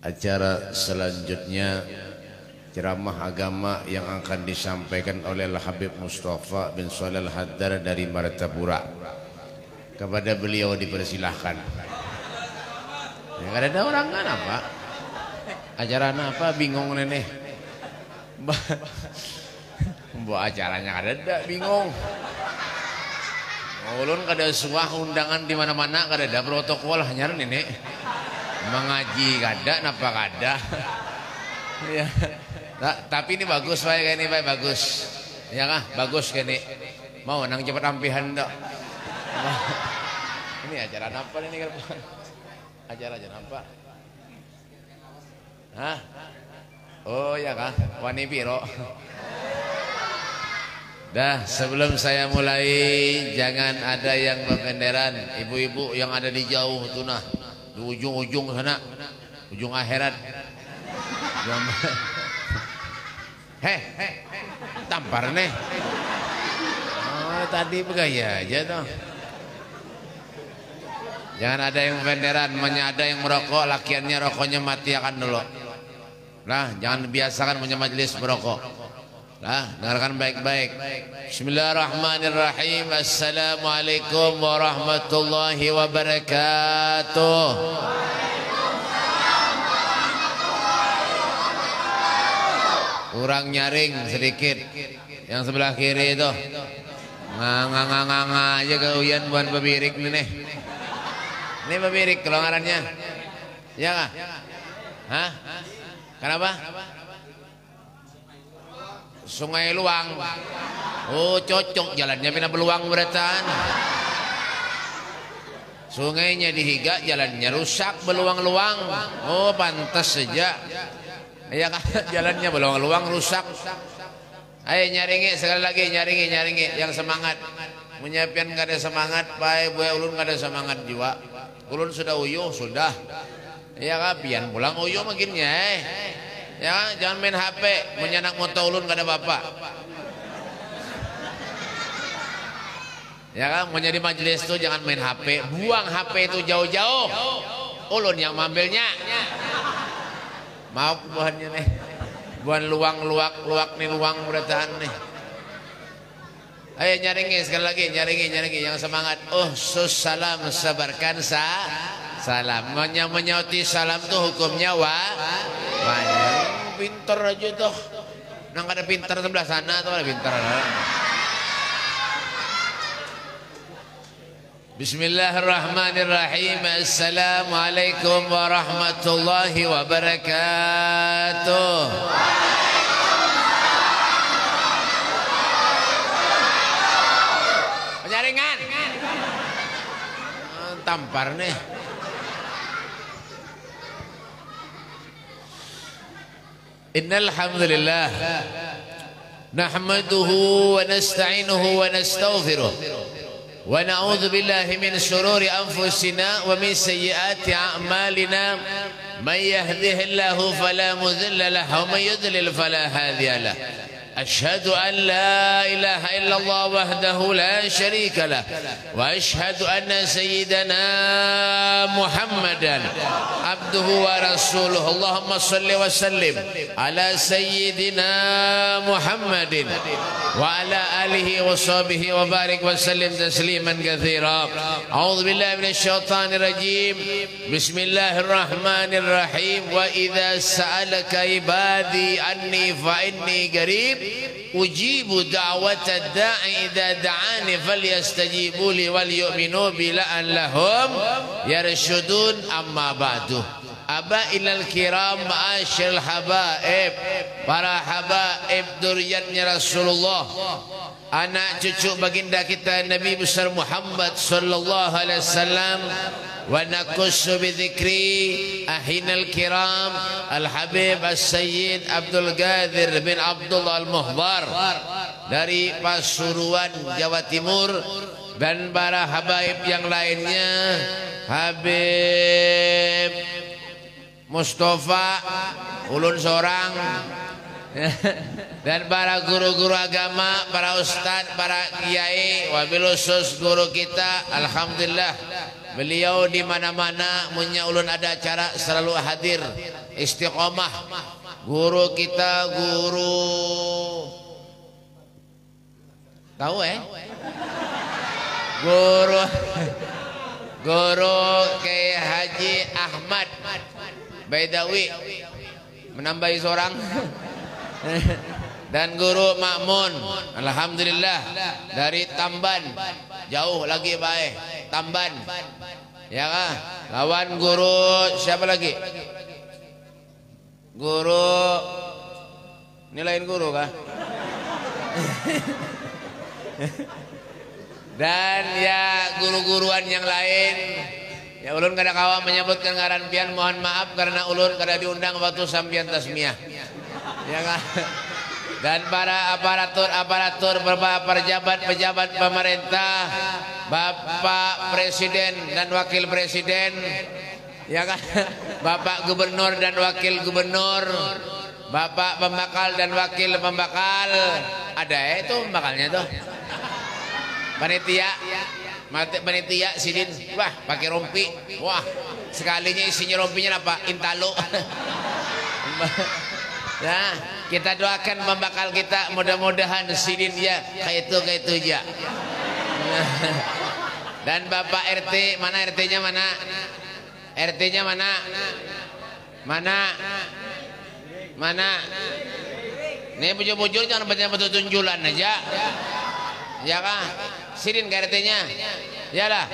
Acara selanjutnya ceramah agama yang akan disampaikan oleh Al-Habib Mustafa bin Shalih Al-Haddar dari Martapura. Kepada beliau dipersilahkan. Ya, ada orang kan apa? Acaranya apa? Bingung nenek. Bawa acaranya ada bingung. Ulun kada suah undangan di mana-mana, kada ada protokol hanya nenek. Mengaji kada napa kada. Ya. Tapi ini bagus Pak, ini Pak bagus. Ya kah? Bagus kene. Mau nang cepat ampihan dak. Ini acara apa ini kan? Acara apa? Hah? Oh ya kah? Wani piro. Dah, sebelum saya mulai jangan ada yang berbenderan. Ibu-ibu yang ada di jauh tuh nah, di ujung-ujung sana, ujung akhirat. Tampar nih. Oh, tadi begaya aja tuh. Jangan ada yang benderan, ada yang merokok, lakiannya rokoknya mati akan dulu. Nah, jangan biasakan punya majelis merokok. Nah, dengarkan baik-baik. Bismillahirrahmanirrahim. Assalamualaikum warahmatullahi wabarakatuh. Kurang nyaring sedikit. Yang sebelah kiri itu. Nganga aja keuyan buan bebirik nih. Ini bebirik kelongarannya. Ya kah? Hah? Kenapa? Sungai Luang. Oh cocok jalannya pina beluang beretan. Sungainya dihiga, jalannya rusak beluang-luang. Oh pantas saja. Ya kan jalannya beluang-luang rusak. Ayo nyaringi sekali lagi, nyaringi yang semangat. Menyiapkan gak ada semangat, Pak Bu ulun gak ada semangat juga. Ulun sudah uyuh sudah. Ya kan pian pulang uyuh makinnya ya jangan main HP, menyanak motor ulun gak ada bapak. Ya kan menjadi majelis itu jangan main HP, buang HP itu jauh-jauh. Ulun yang mambilnya. Maaf buahnya nih. Buan luak nih luang berataan nih. Ayo nyaringi sekali lagi, nyaringi yang semangat. Sus salam sebarkan salam. Menyauti salam tuh hukumnya wajib. Pinter aja tuh. Nang ada pinter sebelah sana tuh ada pinter. Bismillahirrahmanirrahim. Assalamualaikum warahmatullahi wabarakatuh. Penyaringan. Tampar nih. Innal hamdalillah nahmaduhu wa nasta'inuhu wa nastaghfiruh wa na'udzu billahi min shururi anfusina wa min sayyiati a'malina may yahdihillahu fala mudilla lahu wa may yudlil fala hadiya lahu أشهد أن لا إله إلا الله وحده لا شريك له وأشهد أن سيدنا محمدا عبده ورسوله اللهم صل وسلم على سيدنا محمد وعلى آله وصحبه وبارك وسلم تسليما كثيرا أعوذ بالله من الشيطان الرجيم بسم الله الرحمن الرحيم وإذا سألك عبادي عني فإني قريب ujibu da'wata da'i idza da'ani falyastajibu li wal yu'minu bi la'allahum yarshudun amma ba'du. Abailal kiram ma'asyil habaib, para habaib duriyatnya Rasulullah, anak cucu baginda kita Nabi besar Muhammad sallallahu alaihi wasallam. Wa nakussu bi dzikri ahinal kiram Al-Habib As-Sayyid Abdul Qadir bin Abdullah Al-Muhdar dari Pasuruan Jawa Timur dan para habaib yang lainnya, Habib Mustafa ulun seorang dan para guru-guru agama, para ustadz, para kiai, wabil khusus guru kita, alhamdulillah beliau di mana-mana punya ulun ada acara selalu hadir istiqomah. Guru kita tahu guru Kiai Haji Ahmad Baidawi menambahi seorang dan guru Makmun, alhamdulillah dari Tamban, jauh lagi baik Tamban, ya kan? Lawan guru siapa lagi? Guru ini lain guru kah? Dan ya guru-guruan yang lain. Ya ulun kada kawa menyebutkan ngaran pian, mohon maaf karena ulun kada diundang waktu sampian tasmiyah. Ya kan? Dan para aparatur pejabat pemerintah, Bapak Presiden dan Wakil Presiden, ya kan? Bapak Gubernur dan Wakil Gubernur, Bapak Pembakal dan Wakil Pembakal. Ada itu pembakalnya tuh. Panitia sidin, wah pakai rompi, wah sekalinya isinya rompinya apa? Intalo. Nah, kita doakan pembakal kita, mudah-mudahan sidin ya kayak itu aja. Dan Bapak RT, mana RT-nya mana? RT-nya mana? Ini bujur-bujur jangan betul tunjulan aja. Ya kan? Sidin ke RT-nya. Yalah.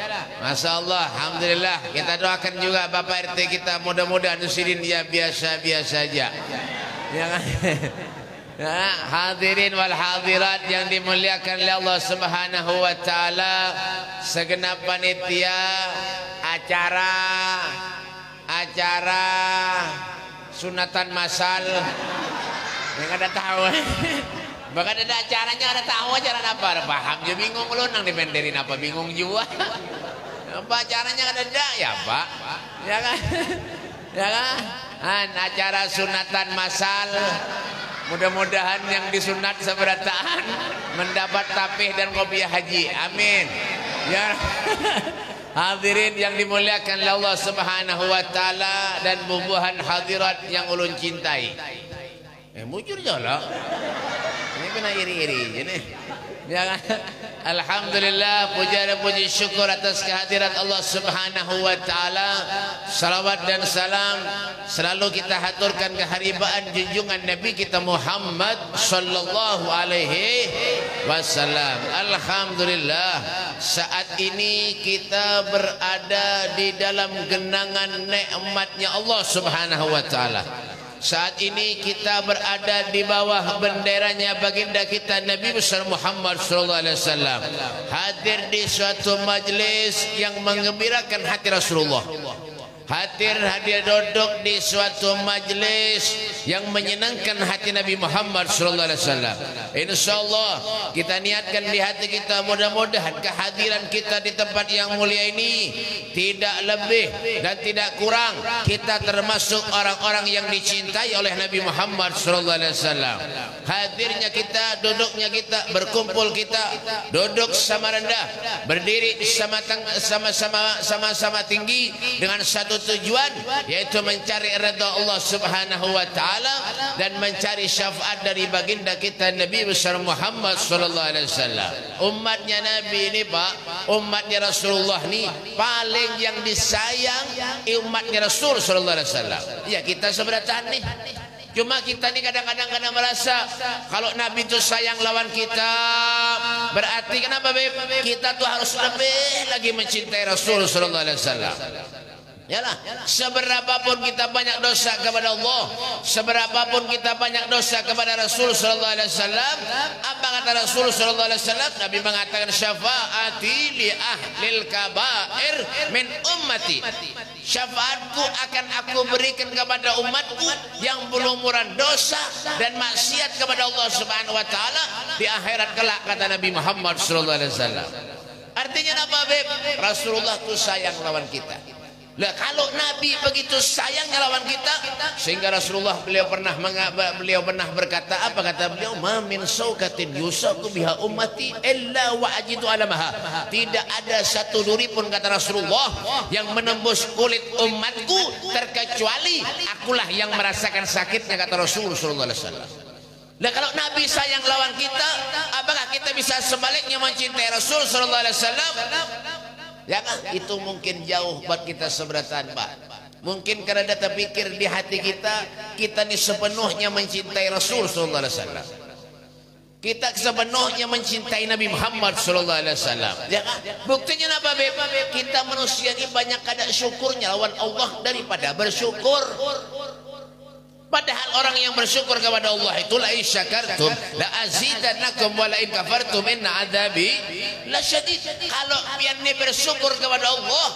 Masya Allah, alhamdulillah. Kita doakan juga Bapak RT kita, mudah-mudahan sidin ya biasa-biasa aja. Ya kan? Ya, hadirin wal hadirat yang dimuliakan oleh Allah Subhanahu wa taala, segenap panitia acara sunatan masal yang ada tahu. Bahkan ada acaranya, ada tahu acara apa, paham juga bingung lu nang dimenderin apa bingung juga. Apa acaranya ada ya Pak, ya kan? Ya kan? Acara sunatan masal, mudah-mudahan yang disunat seberataan mendapat tapih dan kopiah haji, amin. Ya. Hadirin yang dimuliakan oleh Allah Subhanahu wa taala dan bubuhan hadirat yang ulun cintai. Mujur jala. Ini kena iri-iri ini. Ya kan? Alhamdulillah, puja dan puji syukur atas kehadirat Allah Subhanahu wa taala. Salawat dan salam selalu kita haturkan keharibaan junjungan Nabi kita Muhammad sallallahu alaihi wasallam. Alhamdulillah, saat ini kita berada di dalam genangan nikmatnya Allah Subhanahu wa taala. Saat ini kita berada di bawah benderanya baginda kita Nabi besar Muhammad sallallahu alaihi wasallam, hadir di suatu majlis yang menggembirakan hati Rasulullah. Hadir duduk di suatu majlis yang menyenangkan hati Nabi Muhammad sallallahu alaihi wasallam. Insyaallah kita niatkan di hati kita, mudah-mudahan kehadiran kita di tempat yang mulia ini tidak lebih dan tidak kurang, kita termasuk orang-orang yang dicintai oleh Nabi Muhammad sallallahu alaihi wasallam. Hadirnya kita, duduknya kita, berkumpul kita, duduk sama rendah, berdiri sama-sama tinggi dengan satu tujuan, yaitu mencari redha Allah Subhanahu wa taala dan mencari syafaat dari baginda kita Nabi besar Muhammad sallallahu alaihi wasallam. Umatnya Nabi ini Pak, umatnya Rasulullah ini paling yang disayang umatnya Rasul sallallahu alaihi wasallam. Ya kita seberatan nih. Cuma kita nih kadang-kadang merasa kalau Nabi itu sayang lawan kita, berarti kenapa kita tuh harus lebih lagi mencintai Rasul sallallahu alaihi wasallam. Yalah, seberapapun kita banyak dosa kepada Allah, seberapapun kita banyak dosa kepada Rasul sallallahu alaihi wasallam, apa kata Rasul sallallahu alaihi wasallam? Nabi mengatakan syafaati li ahlil kabair min ummati. Syafaatku akan aku berikan kepada umatku yang berlumuran dosa dan maksiat kepada Allah Subhanahu wa taala di akhirat kelak, kata Nabi Muhammad sallallahu alaihi wasallam. Artinya apa, Beb? Rasulullah itu sayang lawan kita. Lah kalau Nabi begitu sayangnya lawan kita, sehingga Rasulullah beliau pernah berkata, apa kata beliau? Ma min saukatin yusaku biha ummati illa wa ajidu alamaha. Tidak ada satu duri pun, kata Rasulullah, yang menembus kulit umatku terkecuali akulah yang merasakan sakitnya, kata Rasulullah sallallahu alaihi wasallam. Nah kalau Nabi sayang lawan kita, apakah kita bisa sebaliknya mencintai Rasul sallallahu alaihi wasallam? Ya kan? Itu mungkin jauh buat kita seberatan, Pak. Mungkin karena kita pikir di hati kita, kita ini sepenuhnya mencintai Rasul sallallahu alaihi wasallam. Kita sepenuhnya mencintai Nabi Muhammad sallallahu alaihi wasallam. Ya kan? Buktinya apa, Beb? Kita manusia ini banyak kada syukurnya lawan Allah daripada bersyukur. Padahal orang yang bersyukur kepada Allah itu la in syakartum la azidannakum wa la in kafartum inna adzabi lasyadid. Kalau pian bersyukur kepada Allah,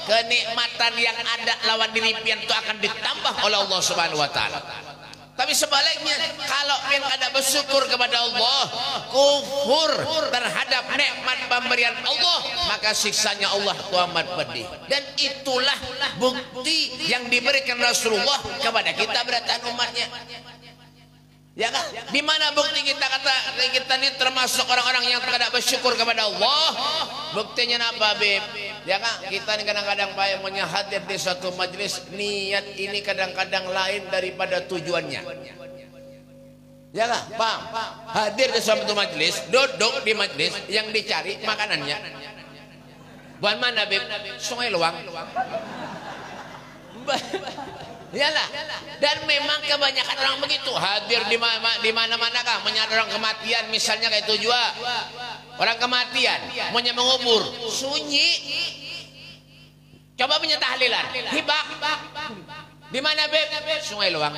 kenikmatan yang ada lawan diri pian itu akan ditambah oleh Allah Subhanahu wa taala. Tapi sebaliknya, kalau pian kada bersyukur kepada Allah, kufur terhadap nikmat pemberian Allah, maka siksanya Allah itu amat pedih. Dan itulah bukti yang diberikan Rasulullah kepada kita beratan umatnya. Ya kan? Di mana bukti kita kata kita ini termasuk orang-orang yang tidak bersyukur kepada Allah? Buktinya apa, Beb? Ya kan? Kita ini kadang-kadang banyak hadir di suatu majelis, niat ini kadang-kadang lain daripada tujuannya. Ya kan? Paham? Hadir di suatu majelis, duduk di majelis, yang dicari makanannya. Buat mana, Beb? Sungai Luang. Yalah. Dan memang kebanyakan orang begitu, hadir di mana-mana kah menyadari orang kematian, misalnya kayak itu juga. Orang kematian mau mengubur, sunyi. Coba punya tahlilan, hibak. Di mana, Beb? Sungai Luang.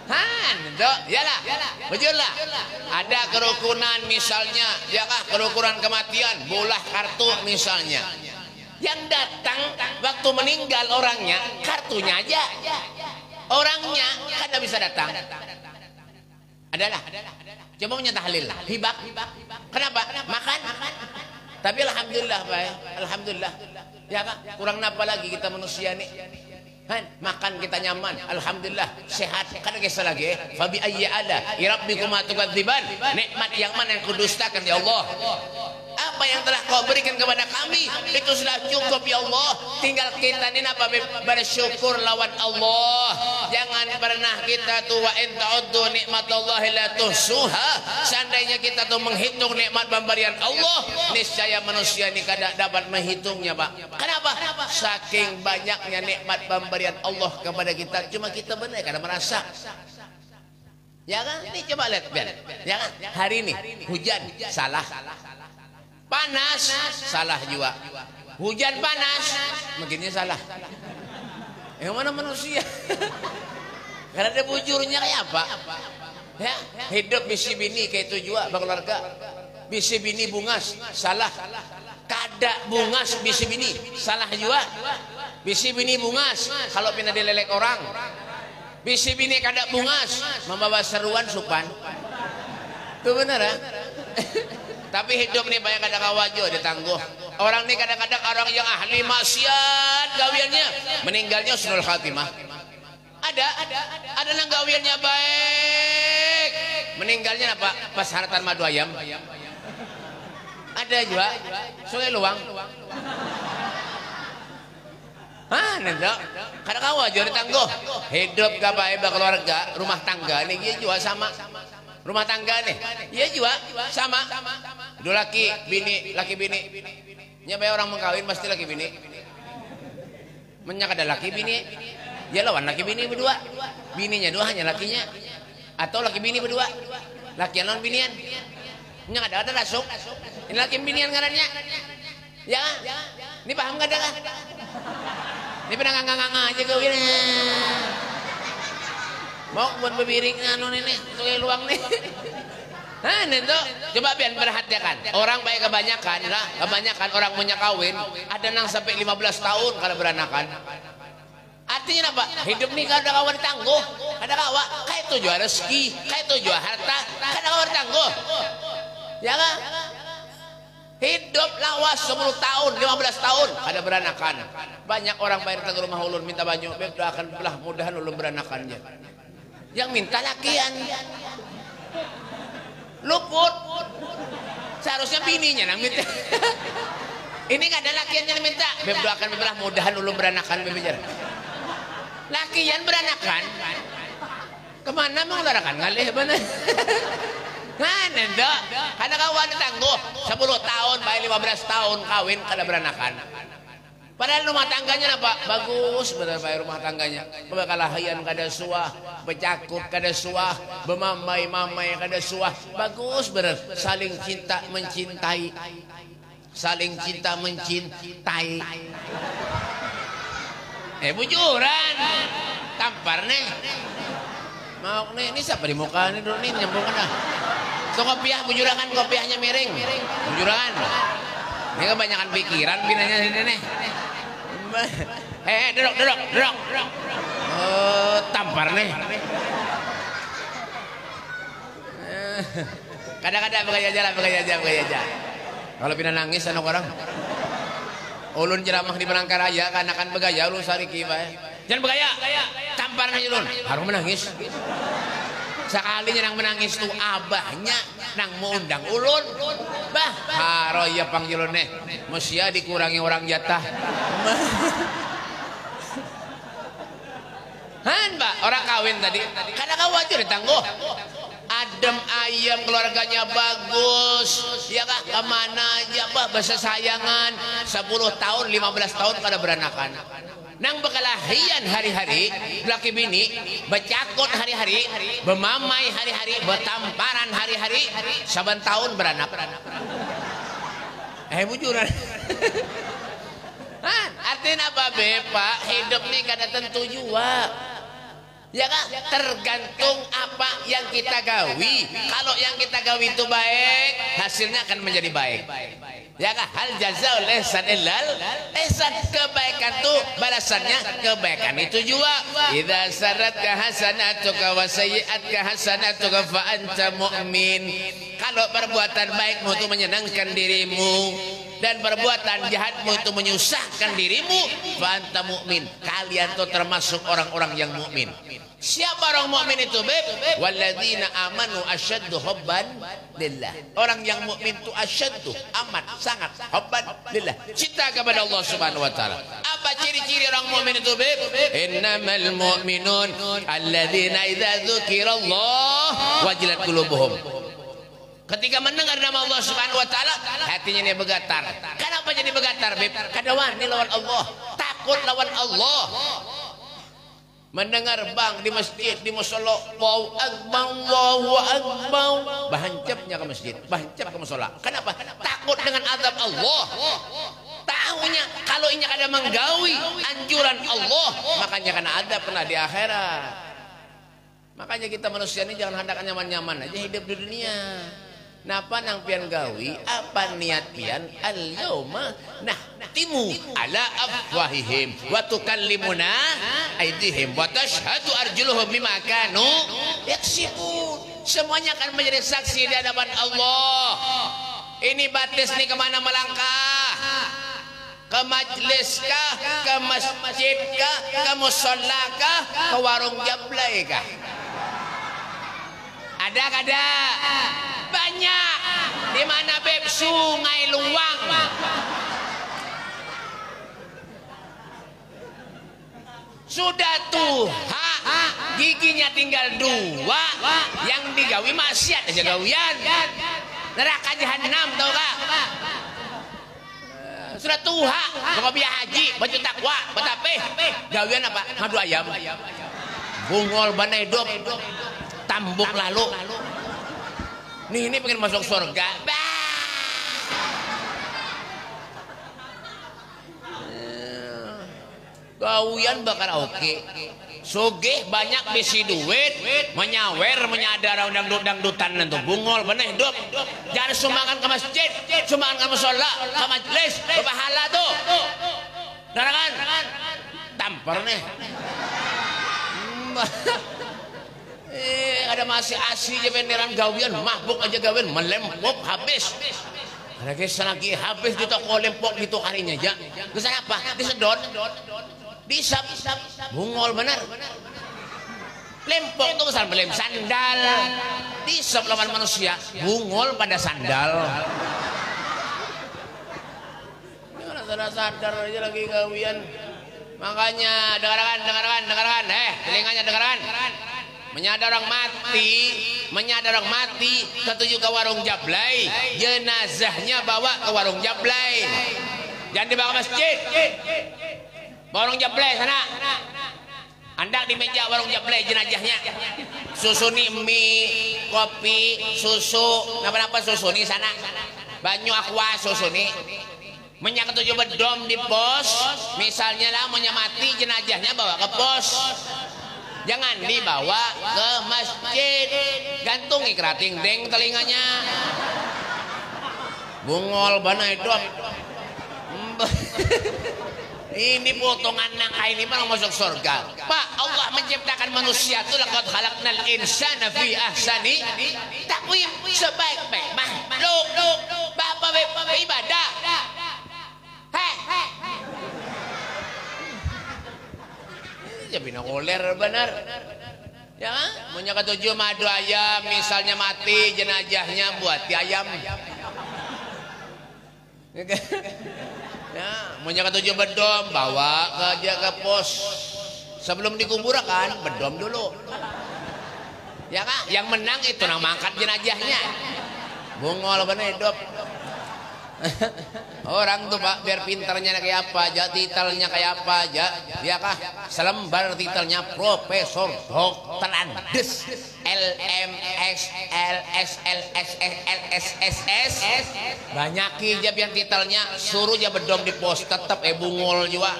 Han, yalah, bujurlah. Ada kerukunan misalnya, ya kah, kerukunan kematian, bolah kartu misalnya. Yang datang waktu meninggal orangnya, kartunya aja. Orangnya kan tidak bisa datang. Adalah. Coba punya tahlil, hibak. Kenapa? Makan. Tapi alhamdulillah, Pak. Alhamdulillah. Ya Pak, kurang apa lagi kita manusia nih. Makan kita nyaman, alhamdulillah, sehat. Kan kisah lagi, fabi ayyi ala rabbikum tukadziban. Nikmat yang mana yang kudustakan ya Allah? Apa yang telah kau berikan kepada kami itu sudah cukup ya Allah. Tinggal kita ini apa, bersyukur lawan Allah. Jangan pernah kita tuh wa in ta'uddu nikmatallahi la tuhsuha. Seandainya kita tuh menghitung nikmat pemberian Allah, niscaya manusia ini kada dapat menghitungnya, Pak. Kenapa? Saking banyaknya nikmat pemberian Allah kepada kita, cuma kita benar kada merasa. Ya kan? Ini coba lihat, ya kan? Hari ini hujan salah. Panas salah juga. Hujan panas begini salah. Yang mana manusia? Karena ada bujurnya kayak apa? Ya, hidup bisi bini kayak itu juga berkeluarga. Bisi bini bungas salah. Kada bungas bisi bini salah juga. Bisi bini bungas kalau pindah dilelek orang. Bisi bini kada bungas membawa seruan supan. Itu benar ya? Tapi hidup nih banyak kadang wajo ditangguh. Orang nih kadang-kadang orang yang ahli maksiat gawiannya meninggalnya husnul khatimah. Ada yang gawiannya baik, meninggalnya apa? Pas haratan madu ayam. Ada juga Sungai Luang. Nendo. Kadang wajo ditangguh. Hidup gak baik keluarga, rumah tangga nih juga sama. Rumah tangga nih, iya juga sama. Dua laki bini. Nyampe orang mengkawin pasti laki bini. Menyak ada laki bini, ya lawan laki bini berdua. Bininya dua hanya lakinya, atau laki bini berdua. Laki lawan binian. Menyak ada rasuk. Ini laki binian ngarannya. Ya, ini paham gak ada? Ini pernah nganga aja kawin. Mau buat bebiring anu ini Sungai Luang nih. Itu coba biar perhatikan. Orang baik kebanyakan orang punya kawin ada nang sampai 15 tahun kalau beranakan. Artinya apa? Hidup nih kada kawan tangguh, kada kawa. Kayak itu jual rezeki, kayak itu jual harta, kada kawan tangguh. Ya kan? Hidup lawas 10 tahun, 15 tahun ada beranakan. Banyak orang bayar ke rumah ulun minta baju, beb doakan belah mudahan ulun beranakannya. Yang minta lakian. Luput. Seharusnya bininya nang minta. Ini enggak ada lakiannya yang minta. Beb doakan belah mudahan ulun beranakan beb bicara. Lakian beranakan. Kemana mau larakan ngalih mana? Mana ndak? Karena kawan tangguh 10 tahun, baik 15 tahun kawin kada beranakan. Padahal rumah tangganya apa? Bagus benar baik rumah tangganya. Bekalahian kada suah, becakuk kada suah, bemamai-mamai kada suah. Bagus benar, saling cinta mencintai. Saling cinta mencintai. Bujuran. Tampar nih. Mau nih, ini siapa di muka ini dulu nih nyambung dah. So kopiah bujurangan, kopiahnya miring. Bujurangan. Ini kebanyakan pikiran pinanya sini nih. Duduk. Tampar nih. Kadang-kadang bekerja aja. Kalau pindah nangis anak orang. Ulun ceramah di Palangkaraya, karena kan begaya ulun sariki bae. Jangan begaya. Tampar aja ulun. Harus menangis. Sekalinya nang menangis tuh abahnya nang mau undang ulun. Bah, haroya panggilun nih. Mesti dikurangi orang jatah. Han, Mbak, orang kawin tadi. Karena khawatir ditangguh. Adem ayam keluarganya bagus. Ya kah? Kemana aja, Mbak, bahasa sayangan. 10 tahun, 15 tahun kada beranakan. Nang bekalahian hari-hari, laki bini, becakut hari-hari, bemamai hari-hari, betamparan hari-hari, saban tahun beranak. Bujuran. Artinya apa, Pak? Hidup nih kada tentu juga. Ya kan? Tergantung apa yang kita gawi. Kalau yang kita gawi itu baik, hasilnya akan menjadi baik. Ya kan? Hal jazaul ihsan illal ihsan. Kebaikan itu balasannya kebaikan itu juga. Idza saratka hasanatuka wa sayyi'atka hasanatuka fa anta mu'min. Kalau perbuatan baikmu itu menyenangkan dirimu dan perbuatan jahatmu itu menyusahkan dirimu, fa anta mu'min. Kalian itu termasuk orang-orang yang mukmin. Siapa orang mukmin itu, Beb? Walladzina amanu asyaddu hubban lillah. Orang yang mukmin itu asyaddu, amat sangat hubban lillah. Cinta kepada Allah Subhanahu wa taala. Apa ciri-ciri orang mukmin itu, Beb? Innamal mu'minun alladzina idza dzukirallah wajilat qulubuhum. Ketika mendengar nama Allah Subhanahu wa taala, hatinya dia bergetar. Kenapa jadi bergetar, Beb? Karena wani lawan Allah, takut lawan Allah. Mendengar bang di masjid, di musola, Allahu akbar, bahancapnya ke masjid, bahancap ke musola. Kenapa? Takut dengan azab Allah. Tahunya kalau ini ada menggawi anjuran Allah, makanya kena adab kena di akhirat. Makanya kita manusia ini jangan hendak nyaman-nyaman aja hidup di dunia. Napa nang pian gawi apa niat pian al-yauma nahtimu ala afwahihim wa tukallimuna aydihim wa tashhadu arjuluhum bima kanu yaksibun. Semuanya akan menjadi saksi di hadapan Allah. Ini batis nih kemana melangkah? Ke majlis kah? Ke masjid kah? Ke musola kah? Ke warung jablay kah? Ada kada? Banyak. Di mana, Beb? Sungai Luang. Sudah tuh giginya tinggal 2, yang digawi maksiat aja gawian. Neraka jahanam tau kah? Sudah tuha, mau biar haji, baju takwa, betapeh, gawian apa? Madu ayam, bungol banedop, tambuk lalu. Nih ini pengen masuk surga. Gawian bakal oke. Sugih banyak bisi duit, menyawer, menyadar dangdutan nanti bungol banedop. Jangan sumbangan ke masjid, sumbangan ke musola, ke majlis, ke pahala tuh. Narangan, tampar nih. Ada masih asli aja beneran gawian, mabuk aja gawian, melempuk habis. lagi habis di toko lempok gitu karinya aja. Kesan apa? Disedot, disap, bungol benar. Lempok tuh besar belem sandal, disap lawan manusia, bungol pada sandal. Jangan sadar aja lagi gawian. Makanya dengarkan, telinganya dengarkan. Menyadar orang mati, ketuju ke warung Jablay, jenazahnya bawa ke warung Jablay. Jangan dibawa ke masjid. Warung Jablay sana. Anda di meja warung Jablay jenazahnya. Susuni mie, kopi, susu, napa susuni sana. Banyu aqua susuni. Menyak ketujuh bedom di pos. Misalnya lah mau mati jenazahnya bawa ke pos. Jangan dibawa ke masjid. Gantungi kerating deng telinganya. Bungol bana itu. Ini potongan nangka ini malah masuk surga. Pak, Allah menciptakan manusia itu laqad khalaqnal insana fi ahsani taqwim, sebaik-baik makhluk. Bapak ibadah. Jadi oler benar. Ya, punya ketujuh madu ayam, misalnya mati jenazahnya buat ayam. Ya, punya ketujuh bedom bawa ke pos. Sebelum dikuburkan bedom dulu. Ya kan? Yang menang itu nama angkat jenazahnya. Bungol bener hidup. Orang tuh Pak biar pintarnya kayak apa aja, titelnya kayak apa aja, dia kah selembar titelnya Profesor Dokter Andes LMS LSLSSSSS banyak aja biar titelnya suruh aja bedom di pos tetap bungol juga.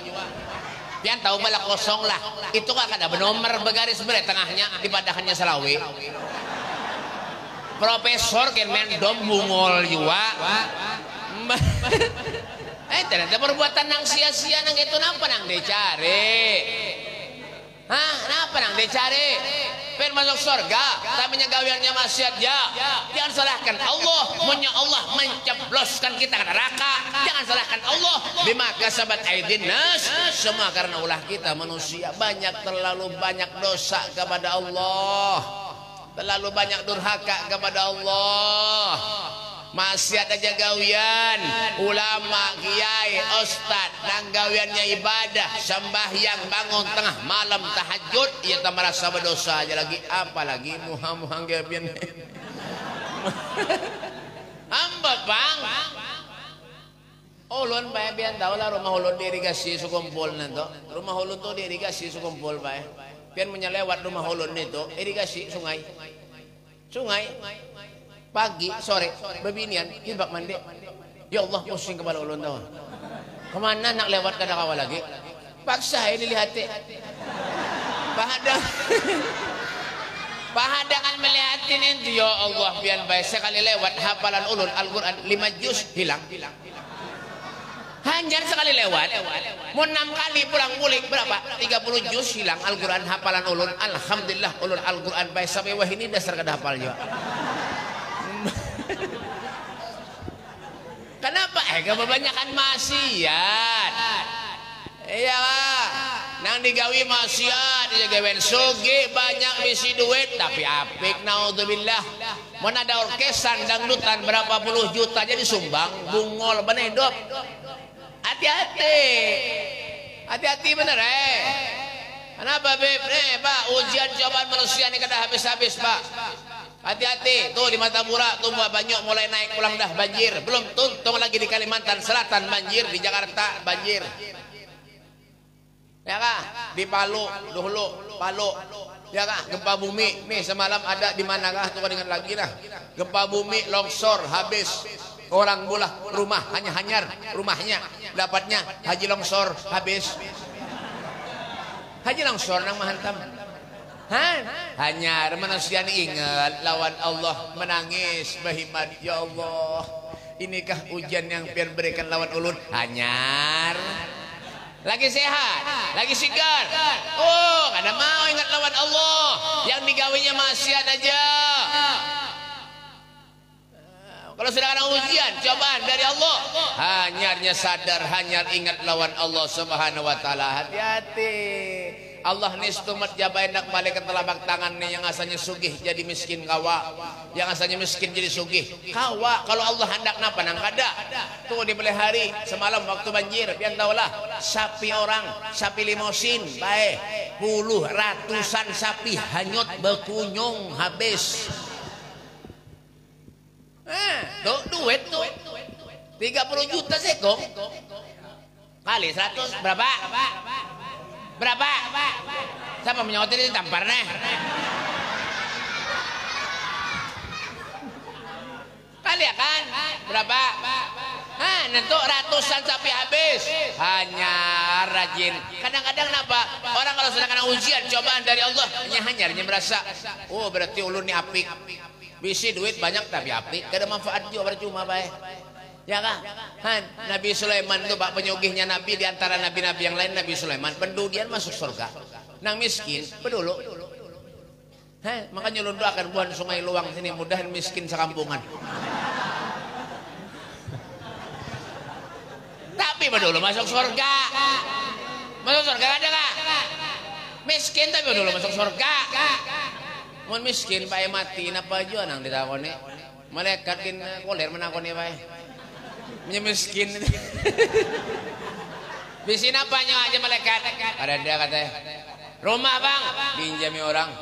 Pian tahu bala kosong lah itu kan ada nomor bergaris berat tengahnya dipadahannya selawe. Profesor kan mendom bungol juga. Ternyata perbuatan nang sia-sia nang itu napa nang dicari? Hah, napa nang dicari? Pengen masuk surga, tapi gawiannya maksiat ya. Jangan salahkan Allah, punya Allah mencebloskan kita ke neraka. Jangan salahkan Allah. Bima kasabat aydin nas, semua karena ulah kita manusia terlalu banyak dosa kepada Allah. Terlalu banyak durhaka kepada Allah. Maksiat aja gawian, ulama, kiai, ustad, dan gawiannya ibadah, sembahyang, bangun tengah malam tahajud, ia tak merasa berdosa aja lagi, apalagi muham gawian. Hamba bang, ulun bae bian tahu lah rumah ulun diirigasi sukumpul nanto, rumah ulun tuh diirigasi sukumpul bae, bian menyelewat rumah ulun itu irigasi sungai. Pagi, sore, bebinian, hibak mandi. Ya Allah, pusing kepala ulun tahu. Kemana nak lewat kada kawal lagi? Paksa ini lihat. Pahadangan melihatin itu ya Allah biar baik sekali lewat hafalan ulun Al-Quran 5 juz hilang. Hanya sekali lewat. Mau 6 kali pulang balik berapa? 30 juz hilang Al-Quran hafalan ulun. Alhamdulillah ulun Al-Quran baik sampai wah ini dasar kada hafal juga. Kenapa? Kebanyakan maksiat. Iya lah. Nang digawi maksiat, digawen sugi banyak bisi duit tapi apik naudzubillah. Mun ada orkesan dangdutan berapa puluh juta jadi sumbang, bungol bener hidup. Hati-hati. Hati-hati bener Kenapa Beb? Pak, ujian cobaan manusia ini kada habis-habis, Pak. Hati-hati, tuh di Matapura tuh banyak mulai naik pulang dah banjir. Belum tuntung lagi di Kalimantan Selatan banjir, di Jakarta banjir. Ya kah? Di Palu, dulu Palu. Ya kah? Gempa bumi. Nih semalam ada di mana kah? Tuh dengan lagi lah. Gempa bumi, longsor, habis. Orang bulah rumah hanya hanyar rumahnya. Dapatnya haji longsor, habis. Haji longsor nang mahantam. Hanyar manusia ini ingat lawan Allah menangis berhimat ya Allah inikah ujian yang biar berikan lawan ulun hanyar lagi sehat lagi sigar oh kada mau ingat lawan Allah yang digawinya maksiat aja Kalau sudah kena ujian, cobaan dari Allah, hanyarnya sadar, hanyar ingat lawan Allah Subhanahu wa taala. Hati-hati. Allah nistumat jabain nak balik ke telapak tangan nih, yang asalnya sugih jadi miskin kawa, yang asalnya miskin jadi sugih kawa. Kalau Allah hendak napa nang kada tuh di beli hari semalam waktu banjir, pian taulah sapi orang, sapi limosin baik puluh ratusan sapi hanyut berkunyung habis. Tuh duit tuh 30 juta sekong kali 100 berapa? Berapa? Siapa menyotir ini tampar nih? Kali ya kan? Berapa? Nentu ratusan sapi habis. Hanya rajin. Kadang-kadang kenapa? Orang kalau sudah kena ujian, cobaan dari Allah, hanya merasa, oh berarti ulun ini apik. Bisi duit banyak tapi apik. Gak ada manfaat juga, percuma baik. Ya kan? Nabi Sulaiman itu pak penyugihnya Nabi, di antara nabi-nabi yang lain Nabi Sulaiman pendudian masuk surga. Nang miskin pedulu. Makanya lu doakan buan Sungai Luang sini mudahan miskin sekampungan. Tapi pedulu masuk surga. Masuk surga ada nggak? Miskin tapi pedulu masuk surga. Mau miskin pak mati napa aja nang ditakoni. Malaikat kin koler menakoni pak. Miskin. Bisin apanya aja malaikat? Ada dia katanya. Rumah bang, pinjami orang.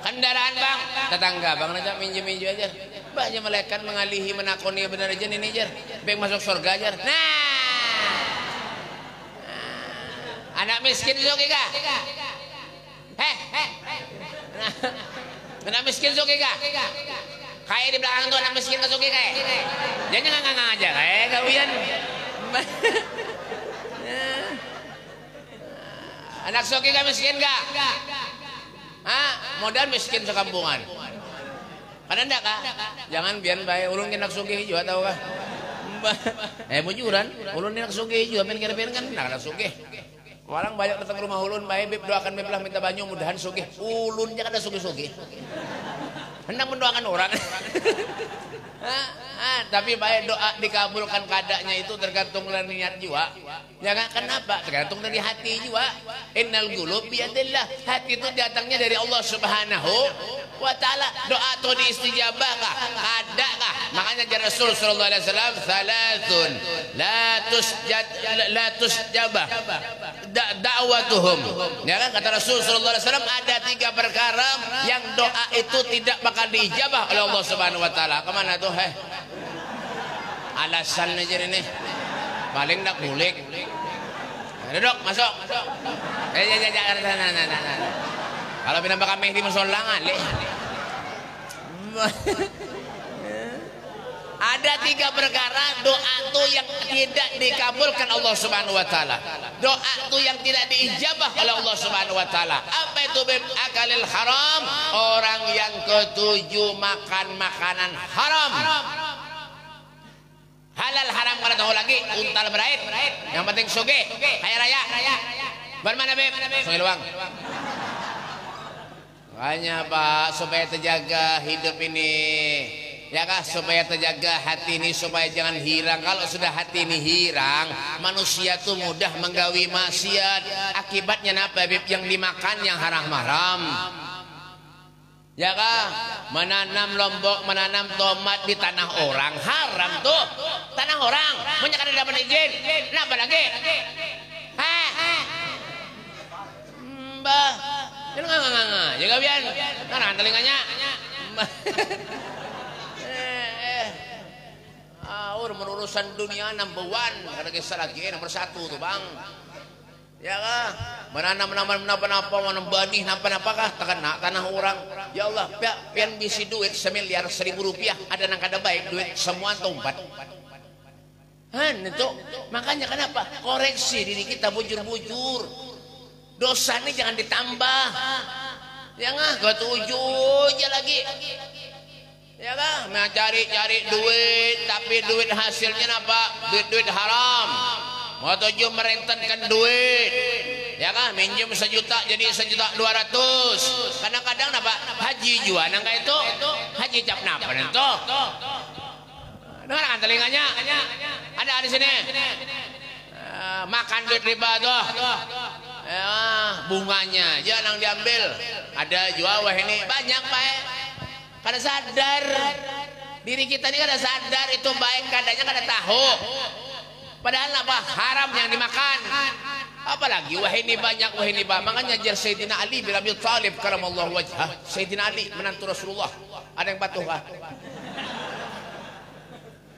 Kendaraan bang, tetangga bang aja minjem aja. Banyak malaikat mengalihi menakoni benar aja ini aja. Bang masuk surga aja. Nah, anak miskin suki kah? Anak miskin suki kah? Kayak di belakang tuh anak miskin kasuki kayak. Jangan ngangang aja kayak kawian. Anak suki gak miskin gak? Modal miskin sekampungan. Kan anda kak? Jangan biar baik ulun anak suki juga tahu kah? Mujuran, ulun anak suki juga pengen kira-kira kan anak suki. Orang banyak datang ke rumah ulun baik beb doakan beb lah minta banyu mudahan suki. Ulunnya kada suki-suki. Hendak mendoakan orang. Tapi baik doa dikabulkan kadaknya itu tergantung dari niat jiwa. Ya kan? Kenapa? Tergantung dari hati jiwa. Innal qulub biyadillah. Hati itu datangnya dari Allah Subhanahu wa taala. Doa itu diistijabah kah? Kada kah? Makanya jadi Rasul sallallahu alaihi wasallam salatun la tusjabah da'watuhum. Ya kan kata Rasul sallallahu alaihi wasallam ada 3 perkara yang doa itu tidak bakal diijabah oleh Allah Subhanahu wa taala. Kemana tuh? Alasan aja ini. Paling nak kulik. Duduk, masuk. Kalau pindah kami di musolangan, ada 3 perkara doa itu yang tidak dikabulkan Allah Subhanahu wa taala. Doa itu yang tidak diijabah oleh Allah Subhanahu wa taala. Apa itu? Akalil haram, orang yang ketujuh makan makanan haram. Halal haram kada tahu lagi, untal berait. Yang penting sugih, kaya raya. Bagaimana beb? Sungai Luang. Makanya Pak supaya terjaga hidup ini. Ya kah, supaya terjaga hati ini supaya jangan hilang. Kalau sudah hati ini hilang, manusia tuh mudah menggawi maksiat. Akibatnya apa beb? Yang dimakan yang haram-haram. Ya kah, menanam lombok, menanam tomat di tanah orang haram tuh. Tanah orang, punya kada dapat izin. Kenapa lagi? Mbah, jangan nganga-nganga. Jaga bian, naran telinganya. Urusan dunia number 1, kada kisah lagi nomor 1 tuh bang. Ya kah, menanam napa-napa, menanam benih napa-napa kah, terkena tanah orang. Ya Allah, pian bisi duit 1.000.000 1.000 rupiah, ada nang kada baik duit semua tumpat. Itu makanya kenapa koreksi diri kita bujur-bujur. Dosa ini jangan ditambah. Ya nggak, gak tuju aja lagi. Ya kan, cari duit, tapi duit hasilnya apa? Duit haram. Mau tuju merentenkan duit. Ya kan, minjem 1 juta jadi 1.200.000. Kadang-kadang apa? Haji juga nang itu. Haji cap napa itu? Dengarkan telinganya. Ada di sini. Makan duit riba tuh. Ya, bunganya jangan diambil. Ada jual wah ini banyak Pak. Kada sadar. Diri kita ini kada sadar itu baik kadanya kada tahu. Padahal apa haram yang dimakan. Apalagi wah ini banyak wah ini banyak. Makanya jar Sayyidina Ali bin Abi Thalib karamallahu wajhah. Sayyidina Ali menantu Rasulullah. Ada yang patuh kah?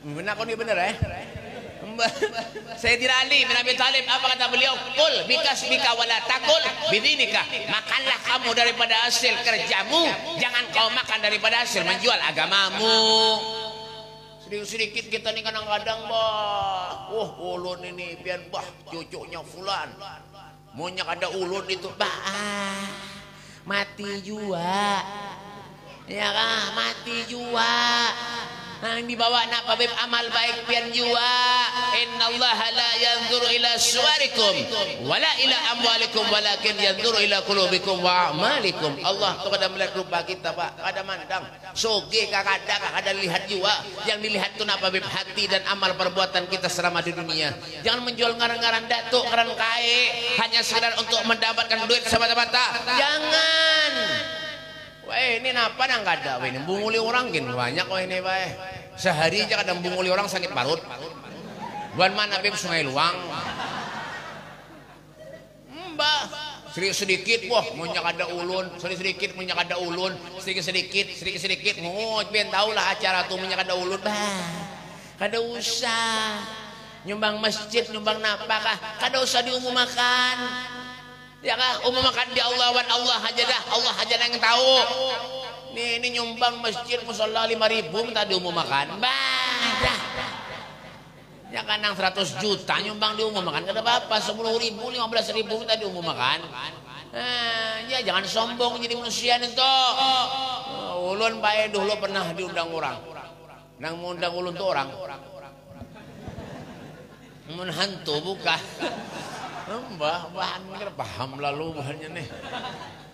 Benar kau ni benar Sayyidina Ali bin Abi Thalib apa kata beliau? Kul bikasbika wala takul bidinika. Makanlah kamu daripada hasil kerjamu, jangan kau makan daripada hasil menjual agamamu. Sedikit-sedikit kita ni kadang-kadang bah, ulun ini pian bah cucunya fulan. Maunya ada ulun itu bah mati jua. Ya kan, mati jua. Yang dibawa nak pabib amal baik pian jua. Innallaha la yanzuru ila suwarikum wala ila amwalikum walakin yanzuru ila qulubikum wa a'malikum. Allah tu kada melihat rupa kita Pak, kada mandang. Soge kada lihat jua. Yang dilihat tu nak pabib hati dan amal perbuatan kita selama di dunia. Jangan menjual ngaran-ngaran datuk, ngaran kae hanya sekedar untuk mendapatkan duit semata-mata. Jangan. Wah ini napa nang kada? Wah ini bunguli orang gin banyak wah ini wah. Sehari aja kadang bunguli orang sakit parut. Buan mana beb Sungai Luang. Mbah sedikit wah munyak ada ulun, sedikit munyak ada ulun, sedikit mau ben tahulah acara tuh munyak ada ulun bah. Kada usah nyumbang masjid, nyumbang napa kah? Kada usah diumumkan. Ya kah, umumkan di Allah wan Allah aja dah, Allah aja yang tahu. Ini nyumbang masjid musalla 5.000 minta diumumkan. Bah, dah. Ya kan yang 100 juta nyumbang diumumkan kada apa-apa, 10.000, 15.000 minta diumumkan. Ya jangan sombong jadi manusia itu. Ulun bae dulu pernah diundang orang. Nang ngundang ulun tuh orang. Mun hantu buka. Mbah, paham lalu bahannya nih.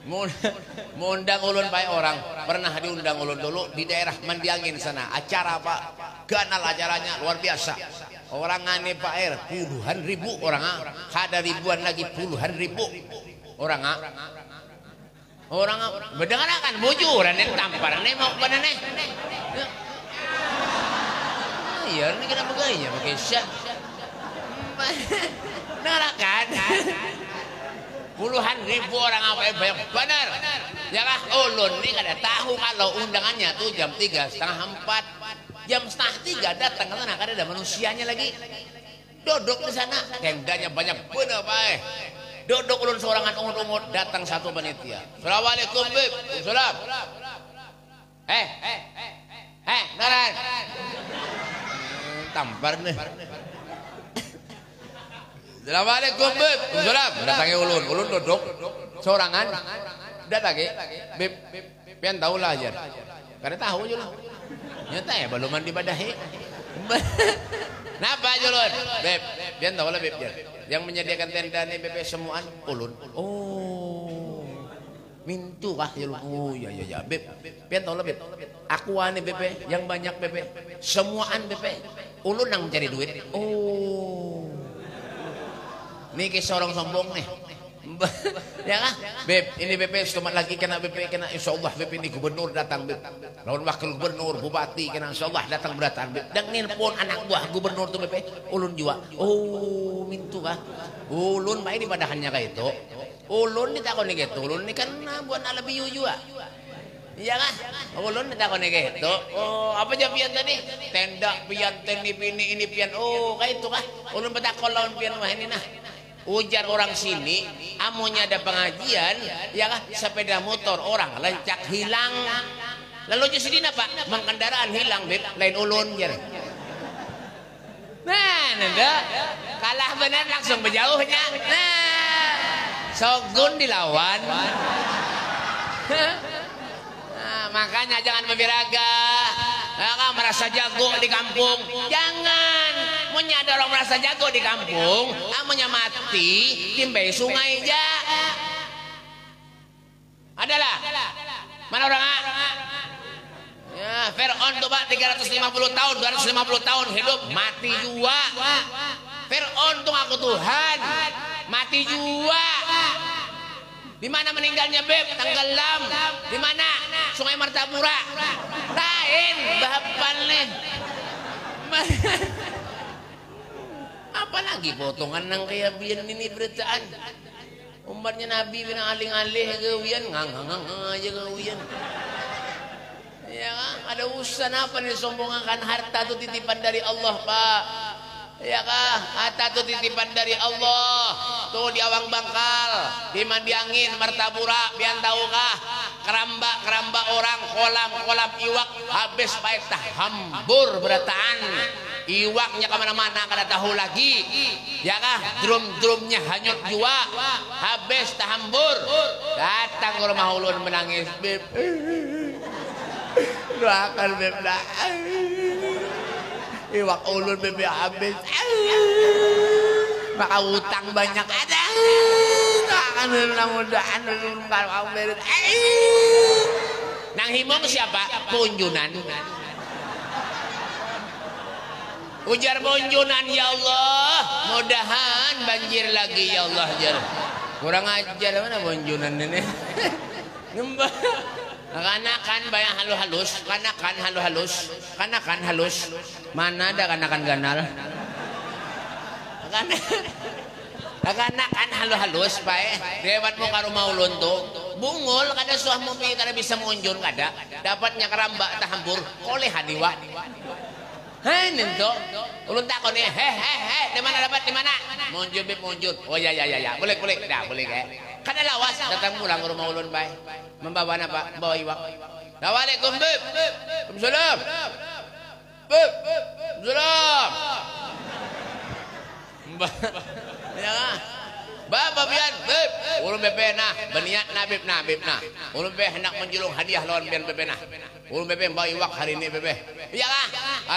Mau undang ulun baik orang. Pernah diundang ulun dulu di daerah Mandiangin sana. Acara Pak, ganal acaranya luar biasa. Orang ane Pak Air, puluhan ribu orang. Kada ribuan lagi puluhan ribu orang. Orang bedengar kan bujuran yang tampar nih mau pada nih. Iya, ini kenapa gaya pakai syak? Narakan puluhan ribu orang apa yang banyak benar ya kah ulun ini kada tahu kalau undangannya tuh jam 3:30 jam 2:30 datang ke sana kada ada manusianya lagi duduk di sana tendanya banyak benar Pak duduk ulun seorangan ungut-ungut datang satu panitia. Assalamualaikum bib. Salam. Naran tampar nih. Assalamualaikum bib. Salam. Datangi ulun duduk sorangan. Datangi bib. Pian tahu lah aja. Karena tahu aja lah. Nyata ya belum mandi badahi. Napa aja ulun? Bib. Pian tahu lah bib. Yang menyediakan tenda ini bib semuaan ulun. Oh. Mintu kah ya ulun? Oh ya bib. Pian tahu lah bib. Aku ane bib yang banyak bib. Semuaan bib. Ulun nang mencari duit. Oh. Nih kayak seorang sombong nih. Ya kan? Beb, ini BP selamat lagi kena BP kena insyaallah BP ini gubernur datang beb. Lawan wakil gubernur, bupati kena insyaallah datang berdatang beb. Dan nelpon anak buah gubernur tuh BP, ulun juga. Oh, mintu kah? Ulun bae di padahannya kayak itu. Ulun ditakoni gitu. Ulun ini kan buat ala biu juga. Iya kan? Ulun ditakoni gitu. Oh, apa aja pian tadi? Tenda pian teni ini pian. Oh, kayak itu kah? Ulun betakon lawan pian mah ini nah. Ujar orang sini, amunya ada pengajian, ya kan? Sepeda motor orang lencak hilang. Lalu di sini Pak, kendaraan hilang, beb, lain ulun jar. Nah, nenda, kalah benar langsung berjauhnya. Nah, Sogun dilawan. Nah, makanya jangan membiraga. Nah, merasa jago di kampung, jangan. Punya ada orang merasa jago di kampung, amunya mati timbai sungai aja. Adalah mana orang? Ya Nah, Fir'aun tuh Pak 350 tahun, 250 tahun hidup mati juga. Fir'aun tuh ngaku Tuhan, mati juga. Di mana meninggalnya Beb? Tenggelam. Di mana? Sungai Martapura. Lain bahan nih. Apalagi potongan nang kayak bian ini beritaan. Umatnya Nabi bilang alih-alih gawian, ngang aja gawian. Ya kan? Ada urusan apa nih sombongkan harta itu titipan dari Allah, Pak. Ya kah? Harta itu titipan dari Allah. Tuh di awang bangkal, di mandi angin, Martapura, pian tahu kah? Keramba orang, kolam iwak habis pakai hambur berataan. Iwaknya kemana-mana kada tahu lagi. Ya kah? Drum-drumnya hanyut jua. Habis tahambur. Datang ke rumah ulun menangis, Beb. Doakan Beb dah. Iwak ulun Beb habis. Maka utang banyak ada. Doakan mudah-mudahan ulun kalau beres. Nang himong siapa? Punjunan. Ujar Bonjunan, ya Allah, mudahan banjir lagi ya Allah. Jar kurang ajar mana Bonjunan ini. Kanakan bayang halus, kanakan halus. Mana ada kanakan ganal? Kanakan halus Pak. Lewatmu ka rumah ulun tuh. Bungul kada suah mo kada bisa munjun kada. Dapatnya keramba tahambur kolehan iwak. Hei nento, ulun takon nih, di mana dapat di mana? Munjun Beb munjun. Oh ya, boleh, dah boleh kayak. Kada lawas datang pulang ke rumah ulun Pak. Membawa apa? Bawa iwak. Assalamualaikum Beb. Waalaikumsalam. Beb. Waalaikumsalam. Ya. Bapak pian, Beb. Ulun Bebe nah, berniat Beb nah. Ulun Bebe hendak menjulung hadiah lawan pian Bebe nah. Ulun Bebe bawa iwak hari ini Bebe. Iya lah.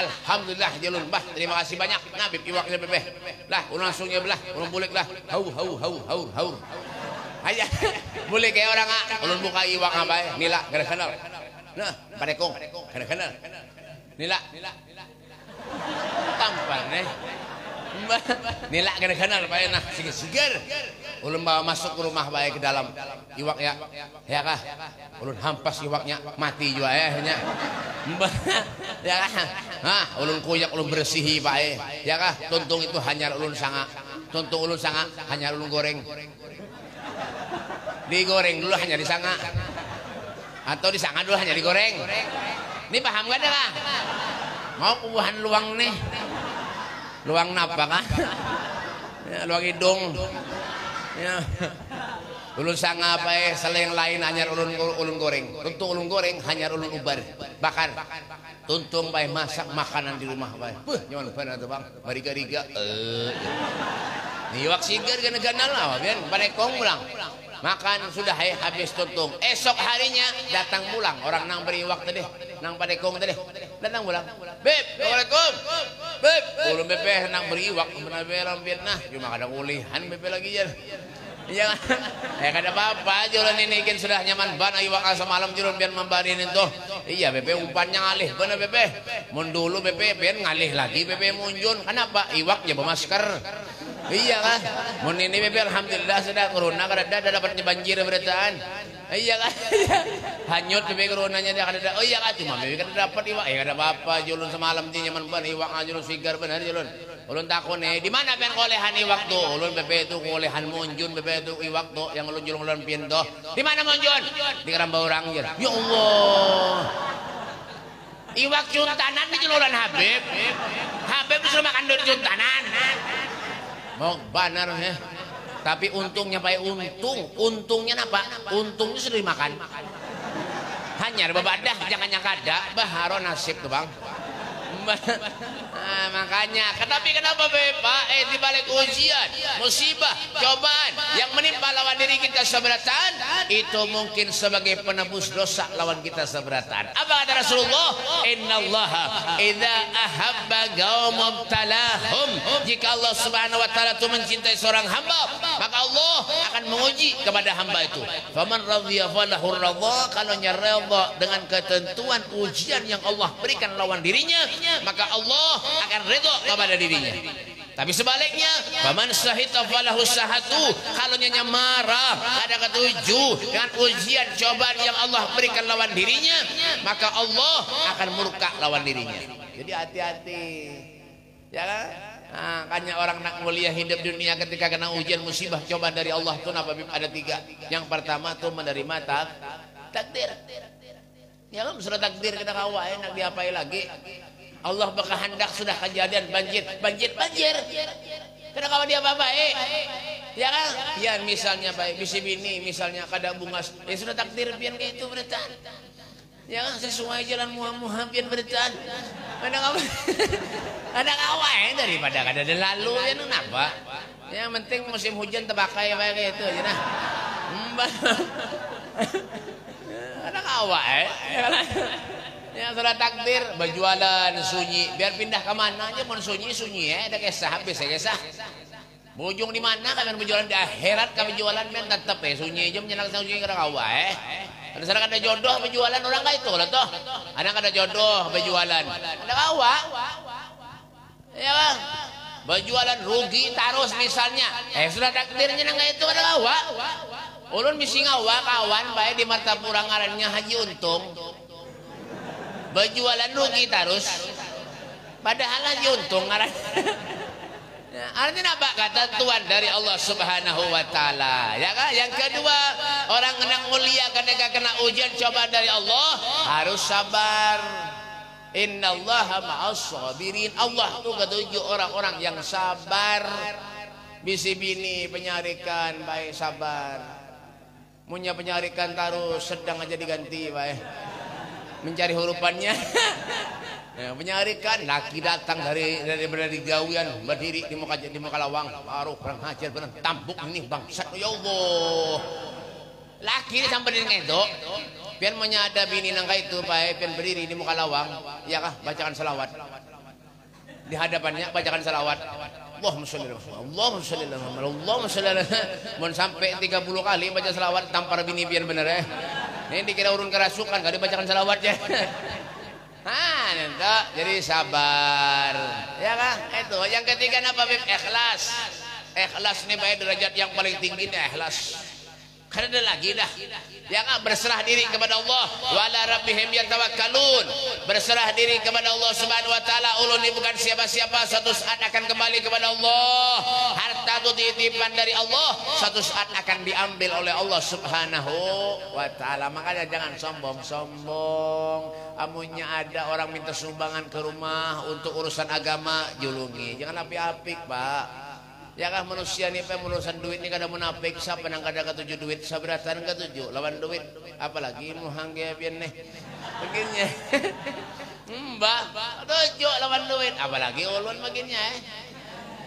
Alhamdulillah jalun bah. Terima kasih banyak. Nah Beb iwaknya Bebe. Lah ulun langsung ya belah. Ulun bulik lah. Hau. Ayah. Bulik kayak orang ulun buka iwak apa nila kada kenal. Nah, padekong kada kenal. Nila. Tampar nih. Nila kada kenal Pak nah sigar. Ulun bawa masuk ke rumah baik ke dalam iwak ya. Ya kah? Ulun hampas iwaknya mati juga ya nya. Ya kah? Hah, ulun kuyak ulun bersihi Pak ya kah? Tuntung itu hanya ulun sanga. Tuntung ulun sanga hanya ulun goreng. Digoreng dulu hanya disanga. Atau disanga dulu hanya digoreng. Ini paham gak dah? Mau kubuhan luang nih. Luang napa kah? Ya, luang hidung. Ya. Ulun sanga apa selain lain hanya ulun goreng. Tuntung ulun goreng hanya ulun ubar bakar. Tuntung bae masak makanan di rumah bae. Nyaman bener tuh Bang. Bariga-riga. Iwak sigar gana-gana lah biar padekong pulang. Makan sudah habis tuntung. Esok harinya datang pulang orang nang beriwak tadi, nang padekong tadi. Datang pulang. Beb, Assalamualaikum. Beb, ulun Bebe nang beriwak benar benar nah, cuma kada kulihan Bebe lagi ya. Iya kan? Kada apa-apa julun ini kan sudah nyaman ban iwak semalam julun biar membarin itu. Iya Bebe umpannya ngalih bener Bebe. Mun dulu Bebe biar ngalih lagi Bebe munjun. Kenapa? Iwaknya bermasker. Iya kan? Mun ini Bebe alhamdulillah sudah corona kada dapatnya banjir beritaan. Iya kan? Hanyut Bebe coronanya dia kada. Oh iya kan cuma Bebe kada dapat iwak. Ya kada apa-apa julun semalam ti nyaman ban iwak julun sigar bener julun. Ulun takon di mana pen kolehan iwak tuh? Ulun Bebe itu kolehan munjun Bebe itu iwak tuh yang ulun julung ulun pintu. Di mana munjun? Di keramba orang ya. Ya Allah. Iwak cuntanan di juluran Habib. Habib disuruh makan dulu cuntanan. Mau banar ya. Tapi untungnya Pak untungnya apa? Untungnya sudah dimakan. Hanya babadah jangan yang kada baharo nasib tuh Bang. Nah, makanya tapi kenapa Pak di balik ujian musibah cobaan yang menimpa lawan diri kita seberatan itu mungkin sebagai penebus dosa lawan kita seberatan. Apa kata Rasulullah? Innallaha idza ahabba qauman talahum, jika Allah Subhanahu wa taala itu mencintai seorang hamba maka Allah akan menguji kepada hamba itu. Faman radhiya falahu radha, kalau redha dengan ketentuan ujian yang Allah berikan lawan dirinya, maka Allah akan redha kepada dirinya. Tapi sebaliknya, faman sahita falahu sahatu, kalau nyanya marah, ada ketujuh dengan ujian cobaan yang Allah berikan lawan dirinya, maka Allah akan murka lawan dirinya. Jadi hati-hati, ya kan? Nah, kayaknya orang nak mulia hidup dunia ketika kena ujian musibah cobaan dari Allah tuh ada tiga. Yang pertama tuh menerima takdir. Ya kan, sudah takdir kita kawai enak diapai lagi. Allah berkehendak sudah kejadian banjir. Kena kawan dia apa ya kan? Ya misalnya baik bisi bini misalnya kada bunga, ya sudah takdir pian kayak itu bertan. Ya kan sesuai jalan muha pian bertan. Ada kawan daripada kada ada lalu ya kenapa? Yang penting musim hujan tebakai kayak itu aja nah. Ada kawan ya sudah takdir berjualan sunyi biar pindah ke mana aja mau sunyi ya ada kisah habis ya kisah bujung di mana kalian berjualan di akhirat kami jualan men tetap sunyi aja menyenangkan sunyi kada kawa ada sana kada jodoh berjualan orang kayak itu lah toh ada kada jodoh berjualan ada kawa ya bang berjualan rugi terus misalnya sudah takdirnya nang kayak itu kada kawa ulun misi ngawa kawan baik di Martapura ngarannya Haji Untung berjualan rugi terus padahal Haji Untung artinya apa kata Tuhan dari Allah Subhanahu wa taala ya kan. Yang kedua orang yang mulia ketika kena ujian coba dari Allah harus sabar. Innallaha ma'as sabirin, Allah tuh ketujuh orang-orang yang sabar. Bisi bini penyarikan baik sabar, punya penyarikan taruh sedang aja diganti baik mencari hurufannya. Ya, penyarikan laki datang dari gawian berdiri di muka lawang baru kurang hajar benar tampuk ini bangsat ya Allah laki sampai dengan itu pian menyada bini nangka itu baik pian berdiri di muka lawang ya kah bacakan selawat di hadapannya bacakan selawat Allahumma sholli ala Muhammad mau sampai 30 kali baca selawat tampar bini pian bener ya. Ini dikira urun kerasukan, gak dibacakan salawatnya. Jadi sabar. Ya kan? Itu. Yang ketiga apa? Ikhlas. Ikhlas ini baik derajat yang paling tinggi nih ikhlas. Karena ada lagi dah. Ya kan? Berserah diri kepada Allah. Wala rabbihim yatawakkalun. Berserah diri kepada Allah Subhanahu wa taala. Ulun ini bukan siapa-siapa, suatu saat akan kembali kepada Allah. Harta itu titipan dari Allah, suatu saat akan diambil oleh Allah Subhanahu wa taala. Makanya jangan sombong-sombong. Amunnya ada orang minta sumbangan ke rumah untuk urusan agama, julungi. Jangan apik-apik, Pak. Ya kah manusia nih urusan duit nih kada munafik siapa nang kada ketujuh duit sabratan ketujuh lawan duit apalagi muhangge pian nih begini mbak tujuh lawan duit apalagi ulun begini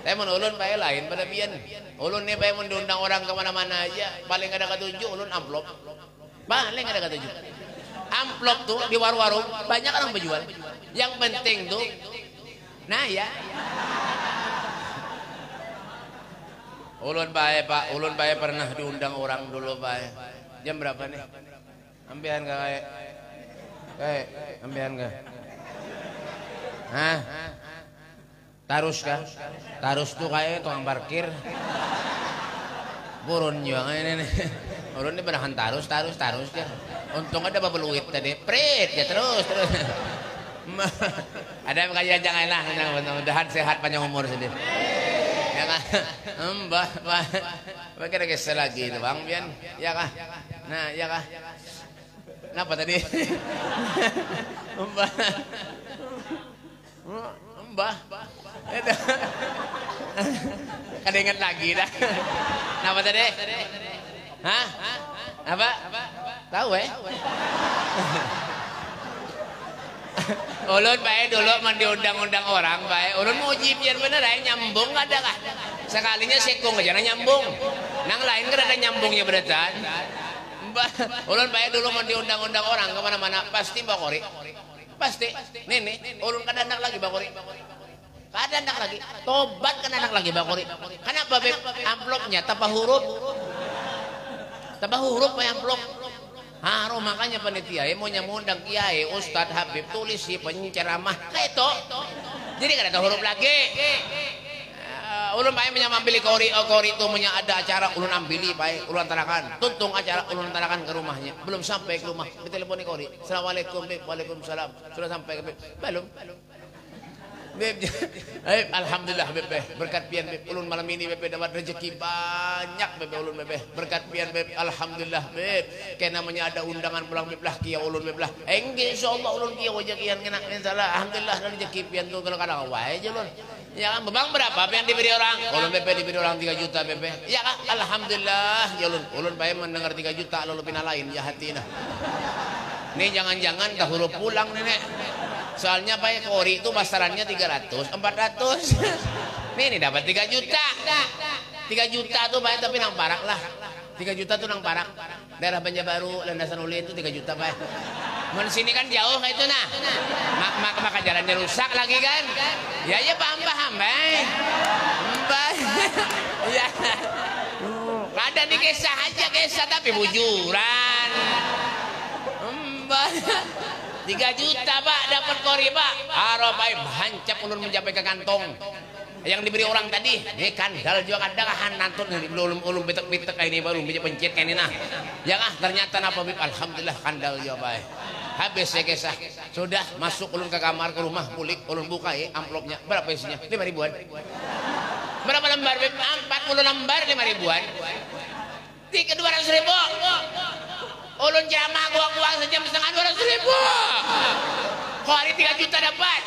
tapi mun ulun bae lain pada pian ulun nih bae mun diundang orang kemana-mana aja paling kada ketujuh ulun amplop paling kada ketujuh amplop tuh di warung-warung banyak orang berjual yang penting tuh nah ya ulun bae Pak, ulun bae pernah diundang orang dulu bae. Jam berapa nih? Ambian gak kayak? Ambian gak? Hah? Tarus kah? Tarus tuh kayak tukang parkir. Burun juga ini nih. Ulun ini benahan tarus ya. Untung ada babeluit tadi. Prit ya terus. Ada yang kayak jangan lah, mudah-mudahan sehat panjang umur sendiri. Ya kan, mbah, kira kisah lagi itu bang, Bian, ya kah? Nah, ya kah? Kenapa tadi? Mbah, itu, kada ingat lagi dah. Kenapa tadi? Hah? Apa? Tahu ulun baik dulu diundang-undang orang baik ulun mau uji biar bener nyambung ada kah sekalinya sekung aja nyambung nang lain kan ada nyambungnya beratan ulun baik dulu mau diundang-undang orang kemana-mana pasti bakori pasti nih ulun kan anak lagi bakori Kada anak lagi. Tobat kan anak lagi Bang Kori. Kenapa Beb? Amplopnya tanpa huruf. Tanpa huruf Pak amplop. Haro makanya panitia mau nyamundang kiai, Ustadz Habib tulis si penceramah kayak itu. Jadi kada ada huruf lagi. Ulun bae menyamambili kori itu punya ada acara ulun ambili bae ulun antarakan tuntung acara ulun antarakan ke rumahnya belum sampai ke rumah diteleponi kori assalamualaikum Beb waalaikumsalam sudah sampai ke Beb belum Beb alhamdulillah Beb berkat pian Beb ulun malam ini Beb dapat rezeki banyak Beb ulun Beb berkat pian Beb alhamdulillah Beb kayak namanya ada undangan pulang Beb lah kia ulun Beb lah insyaallah ulun kia wajah kian kena insyaallah alhamdulillah dari rezeki pian tu kalau kadang wae aja ulun. Ya kan, bang berapa apa yang diberi orang? Ulun BP diberi orang 3 juta BP. Ya kan, alhamdulillah. Ya ulun bae mendengar 3 juta lalu pina lain ya hatina. Nih jangan-jangan dah huruf pulang nenek. Soalnya bae kori itu pasarannya 300, 400. Nih dapat 3 juta. 3 juta tuh bae tapi nang parak lah. 3 juta tuh nang parak. Daerah Banjarbaru, Landasan Ulin itu 3 juta bae. Mun sini kan jauh kayak itu nah. Maka jalannya rusak lagi kan. Ya paham baik. Ya. Ada di kisah aja kisah tapi bujuran. 3 juta Pak dapat kori Pak. Haro bae hancap ulun mencapai ke kantong. Yang diberi orang tadi, ini kandal juga kadang nantun ulun betek-betek kayak ini baru bisa pencet kayak ini nah. Ya kah ternyata napa Bib alhamdulillah kandal juga bae. Habis ya kisah sudah masuk ulun ke kamar ke rumah pulik ulun buka amplopnya berapa isinya 5 ribuan berapa lembar Beb 40 lembar 5 ribuan 200 ribu ulun jamah gua sejam setengah 200 ribu kok hari 3 juta dapat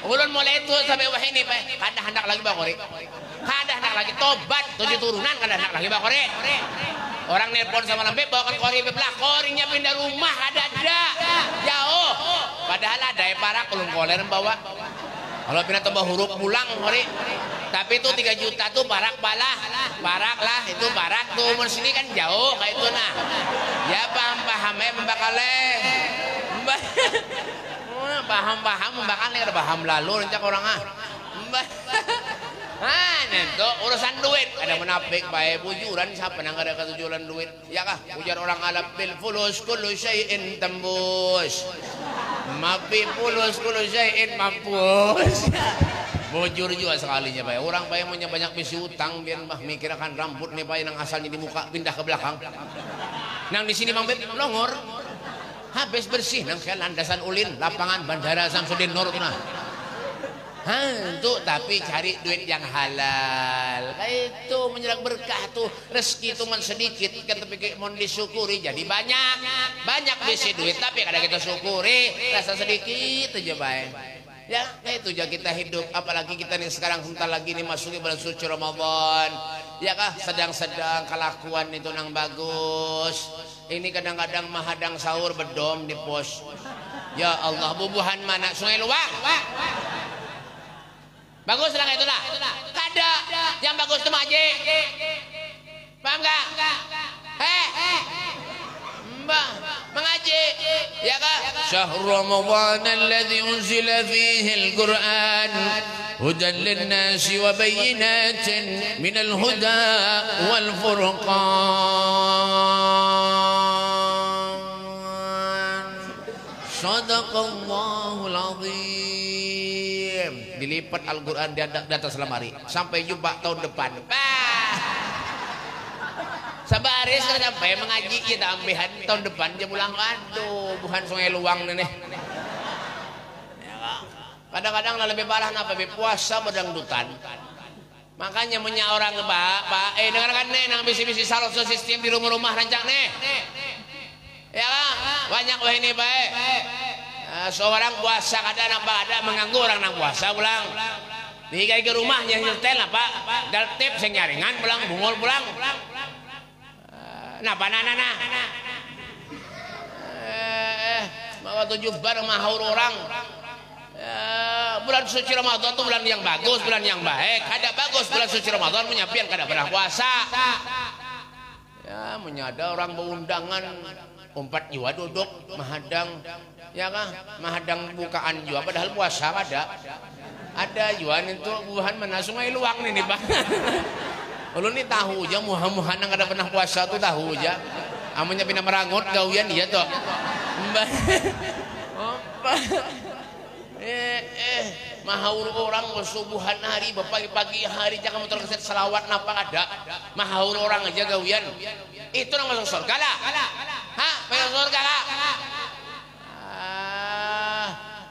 ulun mulai itu sampai wah ini Pak kada hendak lagi Bang Kori kada hendak lagi tobat 7 turunan kada hendak lagi Bang Kori orang nelpon sama Beb bawakan kori Beb lah korinya pindah rumah ada jauh padahal ada parak ulun koler bawa kalau pindah tambah huruf pulang kori tapi itu 3 juta tuh parak lah itu parak tuh umur sini kan jauh kayak itu nah ya paham membakale paham membakale ada paham lalu rencak orang itu urusan duit ada menapik baik bujuran siapa nang ada ketujuan duit ya kah ujar orang Arab bil fulus kullu syai'in tembus mapi fulus kullu syai'in mampus bujur juga sekalinya baik orang baik punya banyak bisi utang biar mah mikirkan rambut nih baik nang asalnya di muka pindah ke belakang nang di sini Bang Beb longor habis bersih nang saya Landasan Ulin lapangan Bandara Samsudin Nur tuh nah tuh tapi cari duit yang halal kayak itu menjelang berkah tuh rezeki itu man sedikit kan tapi mau disyukuri jadi banyak bisi duit tapi kadang kita syukuri rasa sedikit aja baik ya kayak itu aja kita hidup apalagi kita nih sekarang sebentar lagi nih masuki bulan suci Ramadan ya kah sedang-sedang kelakuan itu nang bagus ini kadang-kadang mahadang sahur bedom di pos ya Allah bubuhan mana Sungai Luwak bagus lah itu lah kada yang bagus tuh maji paham gak mbak mengaji ya kak syahrul ramadan alladzi unzila fihi al-Qur'an hudan lin-nasi wa bayyinatin minal huda wal furqan sadaqallahul azim dilipat Al-Quran di atas lemari sampai jumpa tahun depan sabaris kan sampai mengaji kita ambihan tahun depan dia pulang aduh bukan Sungai Luang nih kadang-kadang lebih parah apa puasa berdangdutan makanya punya orang pak dengarkan nih nang bisi-bisi salon sistem di rumah-rumah rancang nih ya banyak wah ini baik seorang puasa kadang nampak ada mengganggu orang nang puasa pulang dikai ke rumahnya nyetel apa daltip sing nyaringan pulang bungul pulang nah panana bawa 7 bar mahaur orang bulan suci Ramadan itu bulan yang bagus bulan yang baik ada bagus bulan suci Ramadan menyapian kada pernah puasa ya menyada orang berundangan 4 jiwa duduk mahadang ya kah mahadang bukaan juga padahal puasa ada Ada juan itu buhan mana Sungai Luang nih Pak. Ulun nih tahu aja muha-muha nang kada pernah puasa tuh tahu aja. Amunnya pina merangot gawian dia tuh. Mbah. Apa? Mahaur orang subuhan hari pagi-pagi hari jangan motor keset selawat napa ada. Mahaur orang aja gawian. Itu nang masuk surga lah. Hah? Masuk surga lah.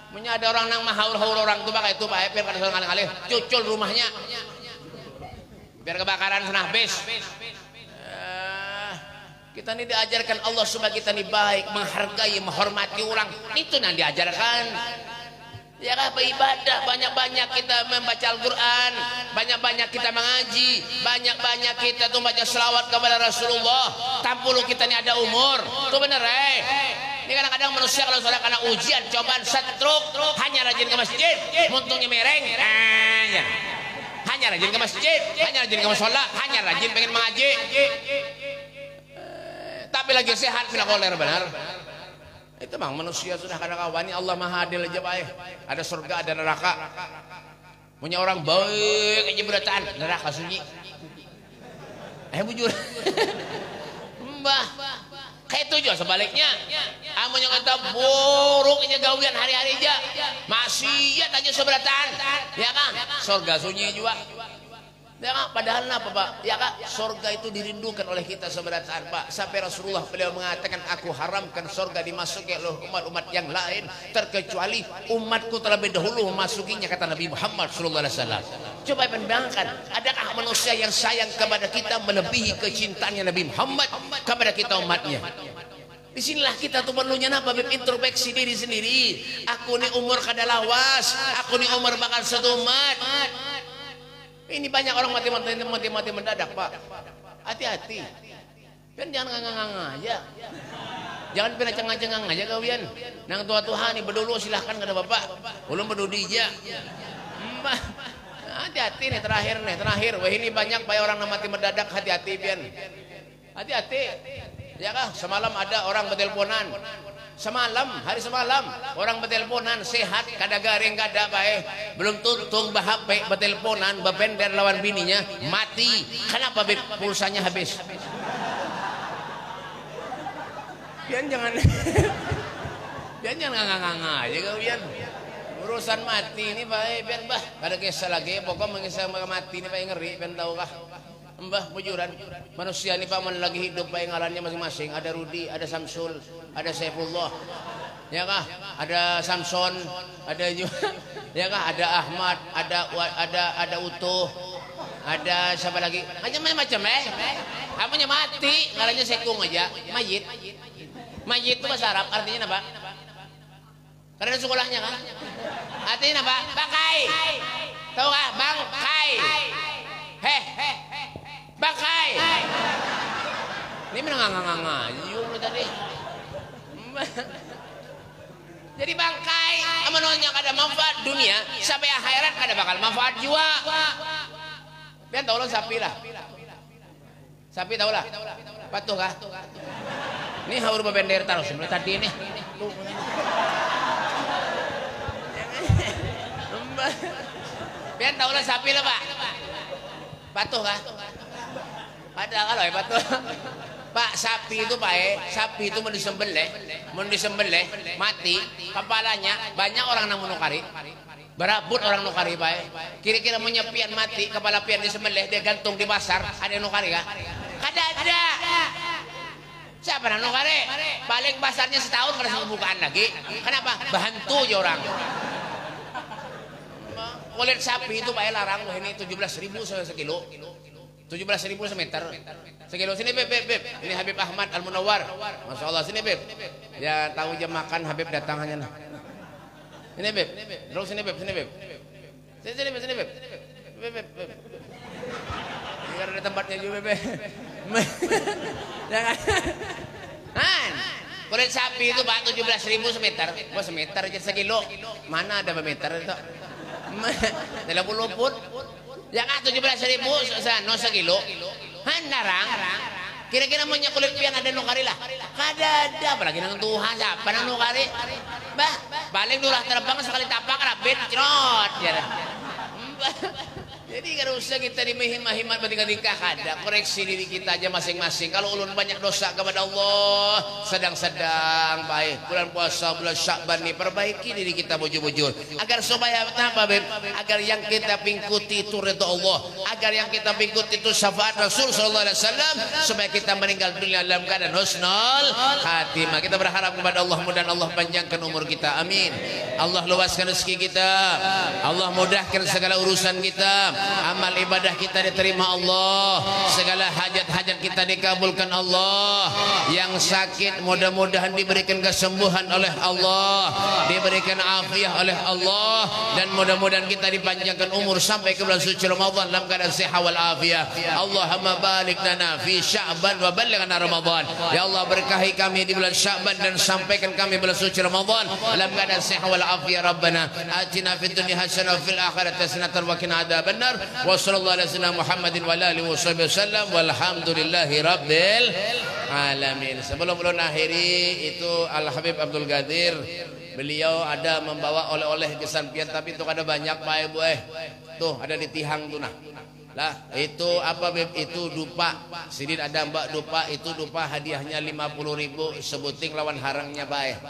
Punya ada orang nang mahaur-haur orang tuh pakai itu Pak biar kada seorang kali cucul rumahnya. Biar kebakaran senah habis. Kita ini diajarkan Allah supaya kita ini baik, menghargai, menghormati orang. Itu yang diajarkan. Ya kan beribadah, banyak-banyak kita membaca Al-Quran, banyak-banyak kita mengaji, banyak-banyak kita tuh baca selawat kepada Rasulullah. Tampulu kita ini ada umur, tuh bener Ini kadang-kadang manusia kalau sudah kena ujian, cobaan, setruk, hanya rajin ke masjid, muntungnya mereng, hanya rajin ke masjid, hanya rajin ke musola, hanya rajin pengen mengaji. Tapi lagi sehat, bila koler benar. Itu bang manusia sudah kadang kawani Allah maha adil aja baik. Ada surga ada neraka. Punya orang baik aja berataan neraka sunyi. Bujur. Mbah. Kayak itu juga sebaliknya. Amun yang kata buruk aja gawian hari-hari aja. Maksiat aja seberataan. Ya kan? Surga sunyi juga. Ya kan? Padahal apa Pak? Ya kan? Surga itu dirindukan oleh kita seberataan Pak. Sampai Rasulullah beliau mengatakan aku haramkan surga dimasuki oleh umat-umat yang lain terkecuali umatku terlebih dahulu memasukinya kata Nabi Muhammad SAW. Coba bayangkan, adakah manusia yang sayang kepada kita melebihi kecintaannya Nabi Muhammad kepada kita umatnya? Disinilah kita tuh perlunya apa? Introspeksi diri sendiri. Aku nih umur kada lawas, aku nih umur bakal satu umat. Ini banyak orang mati mendadak Pak. Hati-hati. Kan jangan ngangang aja. Jangan pernah cengang-cengang aja kawian. Nang tua-tua nih berdulu silahkan kada bapak. Ulun berdudi aja. Hati-hati nih terakhir. Wah ini banyak banyak orang mati mendadak hati-hati pian. Hati-hati. Ya kah? Semalam ada orang berteleponan. Hari semalam orang berteleponan sehat kada garing kada bae belum tuntung HP berteleponan bebender lawan bininya mati. Kenapa pulsanya habis? Pian jangan nganga-nganga aja kalian. Urusan mati ini bae pian bah kada kisah lagi pokok mengisah mati ini bae ngeri pian tahu kah? Mbah bujuran manusia ini Pak lagi hidup baik ngalannya masing-masing. Ada Rudi, ada Samsul, ada Saifullah, ya kah? Ada Samson, ada juga, ya kah? Ada Ahmad, ada Utuh, ada siapa lagi? Macam-macam Kamunya mati, ngalannya sekung aja, mayit. Mayit itu bahasa Arab artinya apa? Karena sekolahnya kan? Artinya apa? Bangkai. Tahu kah? Bangkai. Bangkai. Ini menanganga yuk tadi. Jadi bangkai amannya kada manfaat dunia sampai akhirat kada bakal manfaat juga. Pian tahu lah sapi lah. Sapi tahu lah. Patuh kah? Ini haur bebender taruh sebelum tadi ini. Pian tahu lah sapi lah Pak. Patuh kah? Ada kalau patuh. Pak sapi itu sapi itu mau disembelih mati kepalanya banyak orang nang menukari berabut orang nukari Pak. Kira-kira mau nyepian mati kepala pian disembelih dia gantung di pasar ada yang nukari kah? Kada ada. Siapa nang nukari? Paling pasarnya setahun kada bukaan lagi. Kenapa? Bahantu aja orang. Kulit sapi itu Pak larang ini 17.000 sekilo. 17.000 semeter. Sekilo sini Beb. Ini Habib Ahmad Al-Munawwar. Masya Allah sini Beb. Ya tahu jam makan Habib datang hanya. Ini Beb. Terus sini Beb. Sini Beb. Beb. Biar ada tempatnya juga Beb. Jangan. Kulit sapi itu Pak 17.000 semeter. Wah semeter aja sekilo. Mana ada meter itu? 30 pun. Ya kan 17.000 no sekilo. Handarang. Kira-kira mau kulit pian ada nukari lah. Kada ada apalagi nang Tuhan siapa nang nukari. Bah, balik dulu lah terbang sekali tapak rapit cerot. Jadi kalau usah kita dimihim-himat bertingkah kada, koreksi diri kita aja masing-masing. Kalau ulun banyak dosa kepada Allah, sedang-sedang baik. Bulan puasa, bulan Syakban ni perbaiki diri kita bujur-bujur. Agar supaya apa, Beb? Agar yang kita pingkuti itu ridha Allah, agar yang kita pingkuti itu syafaat Rasul sallallahu alaihi wasallam, supaya kita meninggal dunia dalam keadaan husnul khatimah. Kita berharap kepada Allah, mudah-mudahan Allah panjangkan umur kita. Amin. Allah luaskan rezeki kita. Allah mudahkan segala urusan kita. Amal ibadah kita diterima Allah, segala hajat-hajat kita dikabulkan Allah. Yang sakit mudah-mudahan diberikan kesembuhan oleh Allah, diberikan afiah oleh Allah, dan mudah-mudahan kita dipanjangkan umur sampai ke bulan suci Ramadan dalam keadaan sehat wal afiah. Allahumma barik lana fi Sya'ban wa ballighna Ramadan. Ya Allah, berkahi kami di bulan Sya'ban dan sampaikan kami bulan suci Ramadan dalam keadaan sehat wal afiah. Rabbana atina fid dunya hasanah wa fil akhirati hasanah wa qina adzabannar. Wa sallallahu alaihi wasallam Muhammadin wa alihi wasallam walhamdulillahi rabbil alamin. Sebelum ulun akhiri itu Al Habib Abdul Qadir, beliau ada membawa oleh-oleh kesampian, tapi itu ada banyak Pak Ibu tuh ada di tihang tuh nah. Lah itu apa Beb? Itu dupa. Sidin ada Mbak dupa, itu dupa hadiahnya 50.000 sebuting lawan harangnya baik.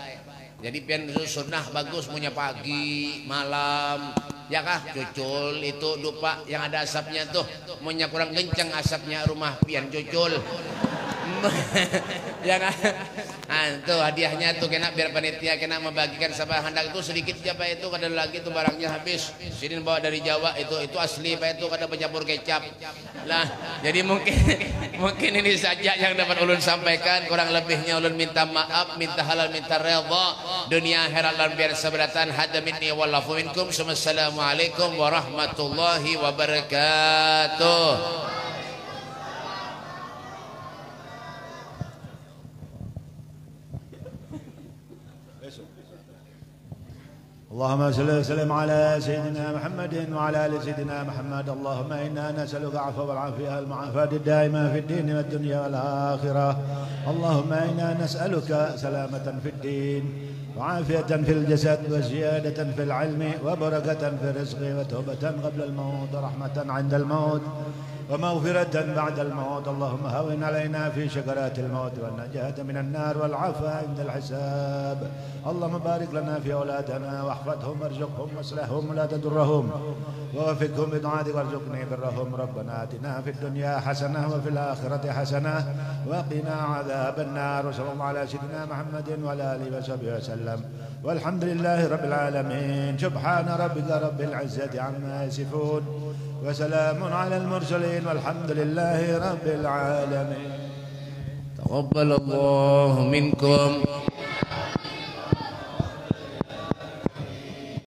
Jadi pian sunnah bagus punya pagi, malam. Ya kah? Cucul itu dupa yang ada asapnya tuh. Punya kurang kencang asapnya rumah pian cucul. Ya kan? Nah, itu hadiahnya tuh kena biar panitia kena membagikan sama hendak itu sedikit aja Pak, itu kada lagi tuh barangnya habis. Sidin bawa dari Jawa itu asli Pak, itu kada pencampur kecap. Lah, jadi mungkin ini saja yang dapat ulun sampaikan. Kurang lebihnya ulun minta maaf, minta halal, minta redha dunia akhirat lan biar seberatan. Hada minni wallahu minkum. Assalamualaikum warahmatullahi wabarakatuh. اللهم صل وسلم على سيدنا محمد وعلى ال سيدنا محمد. اللهم انا نسالك العفو والعافيه المعافاه الدائمه في الدين والدنيا والاخره. اللهم انا نسالك سلامه في الدين وعافيه في الجسد وزياده في العلم وبركه في الرزق وتوبه قبل الموت ورحمه عند الموت ومغفرة بعد الموت. اللهم هون علينا في شكرات الموت والنجاة من النار والعافية عند الحساب. اللهم بارك لنا في أولادنا واحفظهم وارزقهم واصلحهم ولا تضرهم ووفقهم بطاعتك وارزقني برهم. ربنا آتنا في الدنيا حسنة وفي الآخرة حسنة وقنا عذاب النار. وصلى الله على سيدنا محمد وعلى آله وصحبه وسلم والحمد لله رب العالمين. سبحان ربك رب العزة عما يصفون وسلام على المرسلين والحمد لله رب العالمين. تقبل الله منكم.